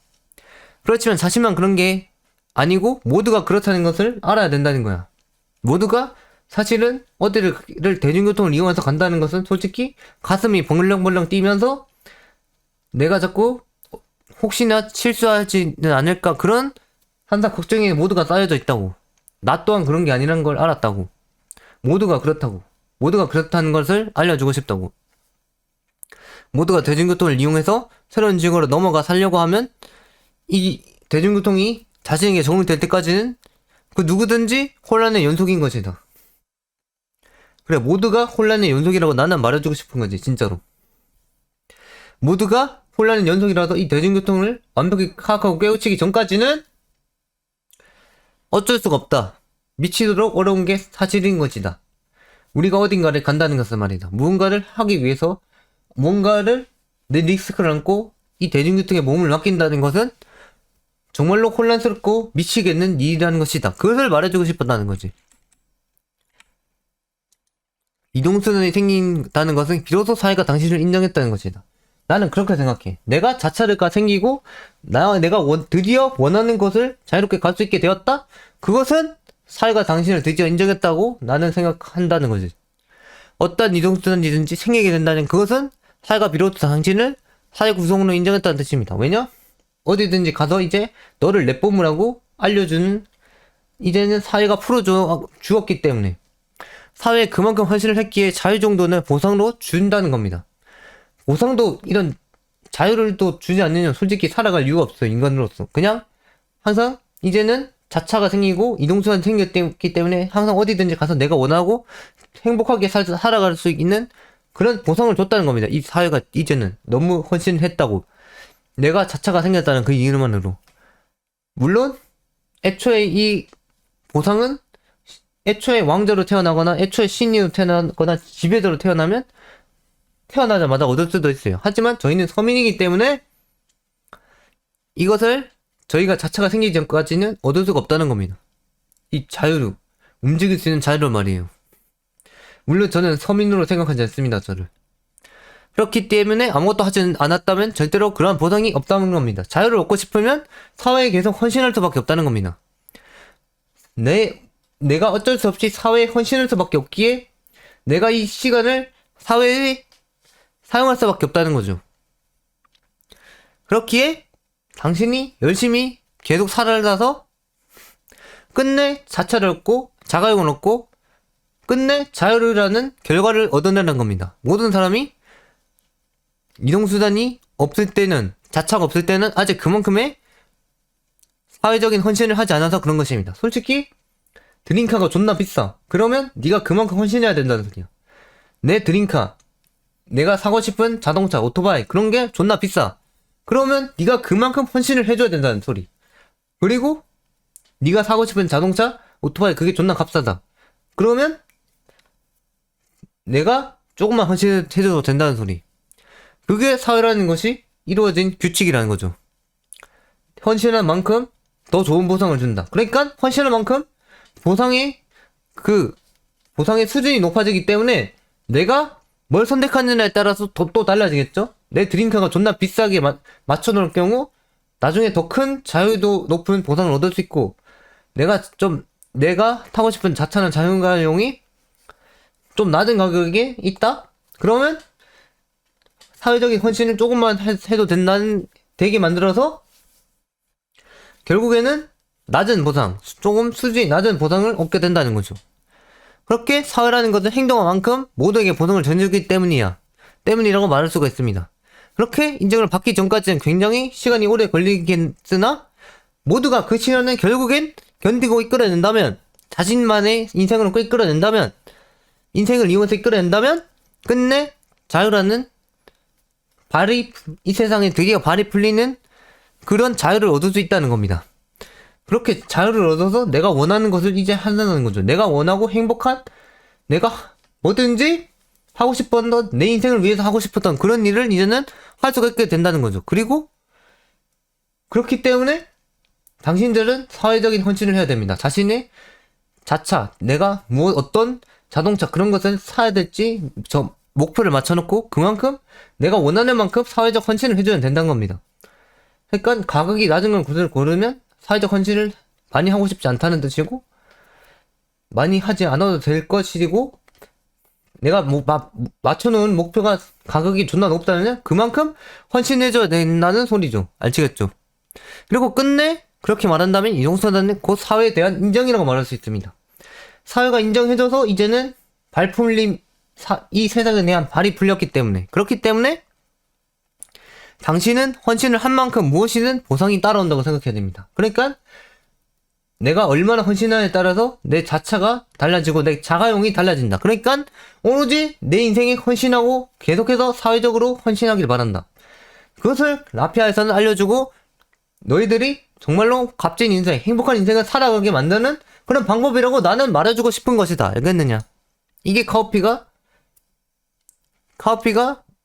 그렇지만 자신만 그런 게 아니고 모두가 그렇다는 것을 알아야 된다는 거야. 모두가 사실은 어디를 대중교통을 이용해서 간다는 것은 솔직히 가슴이 벌렁벌렁 뛰면서 내가 자꾸 혹시나 실수하지는 않을까, 그런 항상 걱정이 모두가 쌓여져 있다고. 나 또한 그런 게 아니라는 걸 알았다고. 모두가 그렇다고. 모두가 그렇다는 것을 알려주고 싶다고. 모두가 대중교통을 이용해서 새로운 지역으로 넘어가 살려고 하면 이 대중교통이 자신에게 적응이 될 때까지는 그 누구든지 혼란의 연속인 것이다. 그래, 모두가 혼란의 연속이라고 나는 말해주고 싶은 거지, 진짜로. 모두가 혼란의 연속이라서 이 대중교통을 완벽히 파악하고 깨우치기 전까지는 어쩔 수가 없다. 미치도록 어려운 게 사실인 것이다. 우리가 어딘가를 간다는 것은 말이다. 무언가를 하기 위해서 뭔가를 내 리스크를 안고 이 대중교통에 몸을 맡긴다는 것은 정말로 혼란스럽고 미치겠는 일이라는 것이다. 그것을 말해주고 싶었다는 거지. 이동수단이 생긴다는 것은 비로소 사회가 당신을 인정했다는 것이다. 나는 그렇게 생각해. 내가 자차가 생기고 내가 드디어 원하는 곳을 자유롭게 갈 수 있게 되었다? 그것은 사회가 당신을 드디어 인정했다고 나는 생각한다는 거지. 어떤 이동수단이든지 생기게 된다는 그것은 사회가 비로소 당신을 사회 구성원으로 인정했다는 뜻입니다. 왜냐? 어디든지 가서 이제 너를 내뿜으라고 알려주는 이제는 사회가 풀어주었기 때문에 사회에 그만큼 헌신을 했기에 자유 정도는 보상으로 준다는 겁니다. 보상도 이런 자유를 또 주지 않으면 솔직히 살아갈 이유가 없어요. 인간으로서. 그냥 항상 이제는 자차가 생기고 이동수단이 생겼기 때문에 항상 어디든지 가서 내가 원하고 행복하게 살아갈 수 있는 그런 보상을 줬다는 겁니다. 이 사회가 이제는 너무 헌신을 했다고. 내가 자차가 생겼다는 그 이유만으로. 물론 애초에 이 보상은 애초에 왕자로 태어나거나 애초에 신이로 태어나거나 지배자로 태어나면 태어나자마자 얻을 수도 있어요. 하지만 저희는 서민이기 때문에 이것을 저희가 자차가 생기기 전까지는 얻을 수가 없다는 겁니다. 이 자유로 움직일 수 있는 자유로 말이에요. 물론 저는 서민으로 생각하지 않습니다. 저를. 그렇기 때문에 아무것도 하지 않았다면 절대로 그러한 보상이 없다는 겁니다. 자유를 얻고 싶으면 사회에 계속 헌신할 수밖에 없다는 겁니다. 내가 어쩔 수 없이 사회에 헌신할 수밖에 없기에 내가 이 시간을 사회에 사용할 수밖에 없다는 거죠. 그렇기에 당신이 열심히 계속 살아가서 끝내 자차를 얻고 자가용을 얻고 끝내 자유라는 결과를 얻어내는 겁니다. 모든 사람이 이동수단이 없을 때는 자차가 없을 때는 아직 그만큼의 사회적인 헌신을 하지 않아서 그런 것입니다. 솔직히 드림카가 존나 비싸. 그러면 네가 그만큼 헌신해야 된다는 소리야. 내 드림카, 내가 사고 싶은 자동차, 오토바이 그런 게 존나 비싸. 그러면 네가 그만큼 헌신을 해줘야 된다는 소리. 그리고 네가 사고 싶은 자동차, 오토바이 그게 존나 값싸다. 그러면 내가 조금만 헌신해줘도 된다는 소리. 그게 사회라는 것이 이루어진 규칙이라는 거죠. 헌신한 만큼 더 좋은 보상을 준다. 그러니까 헌신한 만큼 보상의 수준이 높아지기 때문에 내가 뭘 선택하느냐에 따라서 또 달라지겠죠? 내 드림카가 존나 비싸게 맞춰놓을 경우 나중에 더 큰 자유도 높은 보상을 얻을 수 있고 내가 타고 싶은 자차나 자유가용이 좀 낮은 가격에 있다? 그러면 사회적인 헌신을 조금만 해도 되게 만들어서 결국에는 낮은 보상, 조금 수준이 낮은 보상을 얻게 된다는 거죠. 그렇게 사회라는 것은 행동한 만큼 모두에게 보상을 전해주기 때문이라고 말할 수가 있습니다. 그렇게 인정을 받기 전까지는 굉장히 시간이 오래 걸리겠으나 모두가 그 시간을 결국엔 견디고 이끌어낸다면 자신만의 인생으로 이끌어낸다면 인생을 이용해서 이끌어낸다면 끝내 자유라는 이 세상에 드디어 발이 풀리는 그런 자유를 얻을 수 있다는 겁니다. 그렇게 자유를 얻어서 내가 원하는 것을 이제 한다는 거죠. 내가 원하고 행복한, 내가 뭐든지 하고 싶었던, 내 인생을 위해서 하고 싶었던 그런 일을 이제는 할 수가 있게 된다는 거죠. 그리고 그렇기 때문에 당신들은 사회적인 헌신을 해야 됩니다. 자신의 자차, 내가 어떤 자동차 그런 것을 사야 될지 목표를 맞춰놓고 그만큼 내가 원하는 만큼 사회적 헌신을 해줘야 된다는 겁니다. 그러니까 가격이 낮은 걸 고르면 사회적 헌신을 많이 하고 싶지 않다는 뜻이고 많이 하지 않아도 될 것이고 내가 맞춰놓은 목표가 가격이 존나 높다면 그만큼 헌신해줘야 된다는 소리죠. 아시겠죠? 그리고 끝내 그렇게 말한다면 이동수단은 곧 사회에 대한 인정이라고 말할 수 있습니다. 사회가 인정해줘서 이제는 이 세상에 대한 발이 풀렸기 때문에 그렇기 때문에 당신은 헌신을 한 만큼 무엇이든 보상이 따라온다고 생각해야 됩니다. 그러니까 내가 얼마나 헌신하냐에 따라서 내 자차가 달라지고 내 자가용이 달라진다. 그러니까 오로지 내 인생에 헌신하고 계속해서 사회적으로 헌신하길 바란다. 그것을 라피아에서는 알려주고 너희들이 정말로 값진 인생, 행복한 인생을 살아가게 만드는 그런 방법이라고 나는 말해주고 싶은 것이다. 알겠느냐? 이게 카오피가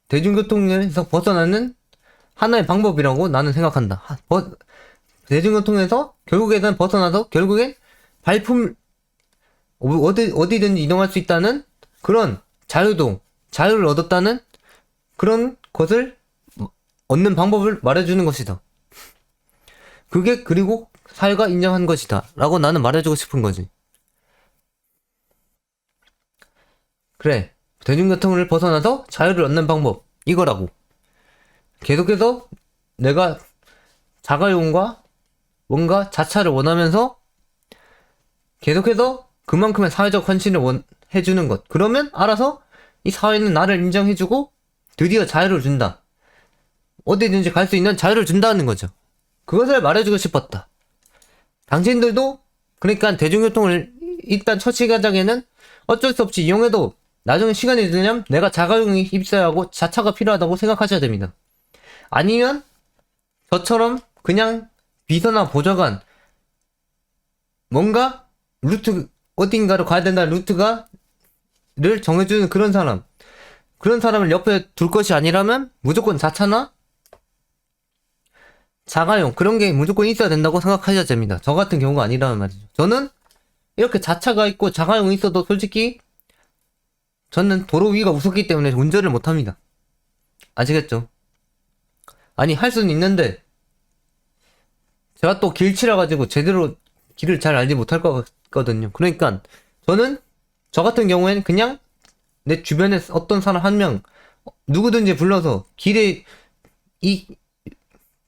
대중교통에서 벗어나는 하나의 방법이라고 나는 생각한다. 대중교통에서 결국에는 벗어나서 결국엔 어디든지 이동할 수 있다는 그런 자유를 얻었다는 그런 것을 얻는 방법을 말해주는 것이다. 그게 그리고 사회가 인정한 것이다 라고 나는 말해주고 싶은 거지. 그래, 대중교통을 벗어나서 자유를 얻는 방법 이거라고. 계속해서 내가 자가용과 뭔가 자차를 원하면서 계속해서 그만큼의 사회적 헌신을 해주는 것. 그러면 알아서 이 사회는 나를 인정해주고 드디어 자유를 준다. 어디든지 갈 수 있는 자유를 준다는 거죠. 그것을 말해주고 싶었다. 당신들도 그러니까 대중교통을 일단 첫 시가장에는 어쩔 수 없이 이용해도 나중에 시간이 되면 내가 자가용이 입사하고 자차가 필요하다고 생각하셔야 됩니다. 아니면 저처럼 그냥 비서나 보좌관 뭔가 루트 어딘가로 가야 된다는 루트가를 정해주는 그런 사람을 옆에 둘 것이 아니라면 무조건 자차나 자가용 그런 게 무조건 있어야 된다고 생각하셔야 됩니다. 저 같은 경우가 아니라는 말이죠. 저는 이렇게 자차가 있고 자가용이 있어도 솔직히 저는 도로 위가 무섭기 때문에 운전을 못합니다. 아시겠죠? 아니 할 수는 있는데 제가 또 길치라 가지고 제대로 길을 잘 알지 못할 것 같거든요. 그러니까 저는 저 같은 경우에는 그냥 내 주변에 어떤 사람 한 명 누구든지 불러서 길에 이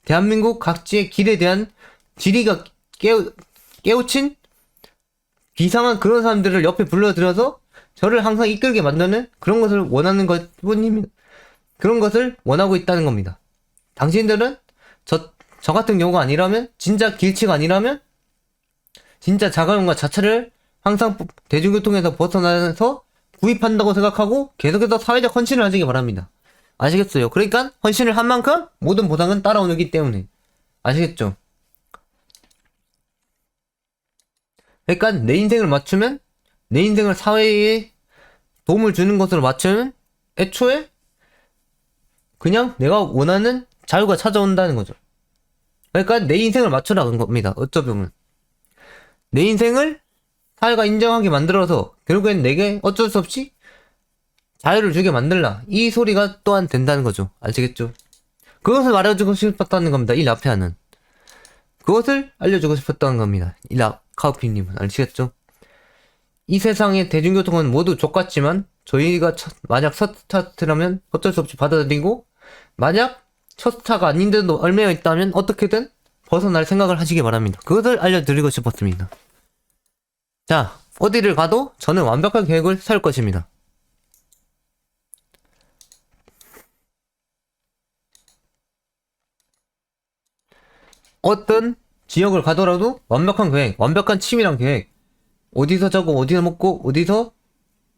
대한민국 각지의 길에 대한 지리가 깨우친 비상한 그런 사람들을 옆에 불러들여서 저를 항상 이끌게 만드는 그런 것을 원하는 것 뿐입니다. 그런 것을 원하고 있다는 겁니다. 당신들은 저 같은 경우가 아니라면 진짜 길치가 아니라면 진짜 자가용과 자차를 항상 대중교통에서 벗어나서 구입한다고 생각하고 계속해서 사회적 헌신을 하시기 바랍니다. 아시겠어요? 그러니까 헌신을 한 만큼 모든 보상은 따라오기 때문에. 아시겠죠? 그러니까 내 인생을 맞추면 내 인생을 사회에 도움을 주는 것으로 맞추면 애초에 그냥 내가 원하는 자유가 찾아온다는 거죠. 그러니까 내 인생을 맞추라는 겁니다. 어쩌면 내 인생을 사회가 인정하게 만들어서 결국엔 내게 어쩔 수 없이 자유를 주게 만들라. 이 소리가 또한 된다는 거죠. 아시겠죠? 그것을 말해주고 싶었다는 겁니다. 이 라페아는. 그것을 알려주고 싶었다는 겁니다. 이 카우피님은. 아시겠죠? 이 세상의 대중교통은 모두 족같지만 저희가 만약 첫 스타트라면 어쩔 수 없이 받아들이고 만약 첫 스타가 아닌데도 얽매여 있다면 어떻게든 벗어날 생각을 하시기 바랍니다. 그것을 알려드리고 싶었습니다. 자, 어디를 가도 저는 완벽한 계획을 세울 것입니다. 어떤 지역을 가더라도 완벽한 계획, 완벽한 치밀한 계획, 어디서 자고 어디서 먹고 어디서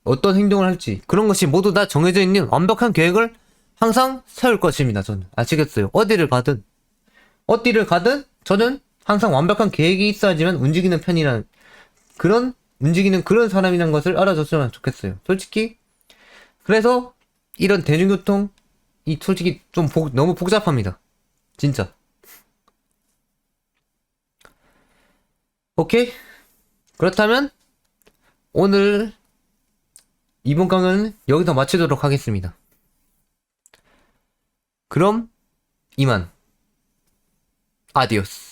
어떤 행동을 할지 그런 것이 모두 다 정해져 있는 완벽한 계획을 항상 세울 것입니다. 저는. 아시겠어요? 어디를 가든 저는 항상 완벽한 계획이 있어야지만 움직이는 편이라는 움직이는 그런 사람이라는 것을 알아줬으면 좋겠어요. 솔직히 그래서 이런 대중교통 솔직히 좀 너무 복잡합니다. 진짜. 오케이? 그렇다면 오늘 이번 강의는 여기서 마치도록 하겠습니다. 그럼 이만. 아디오스.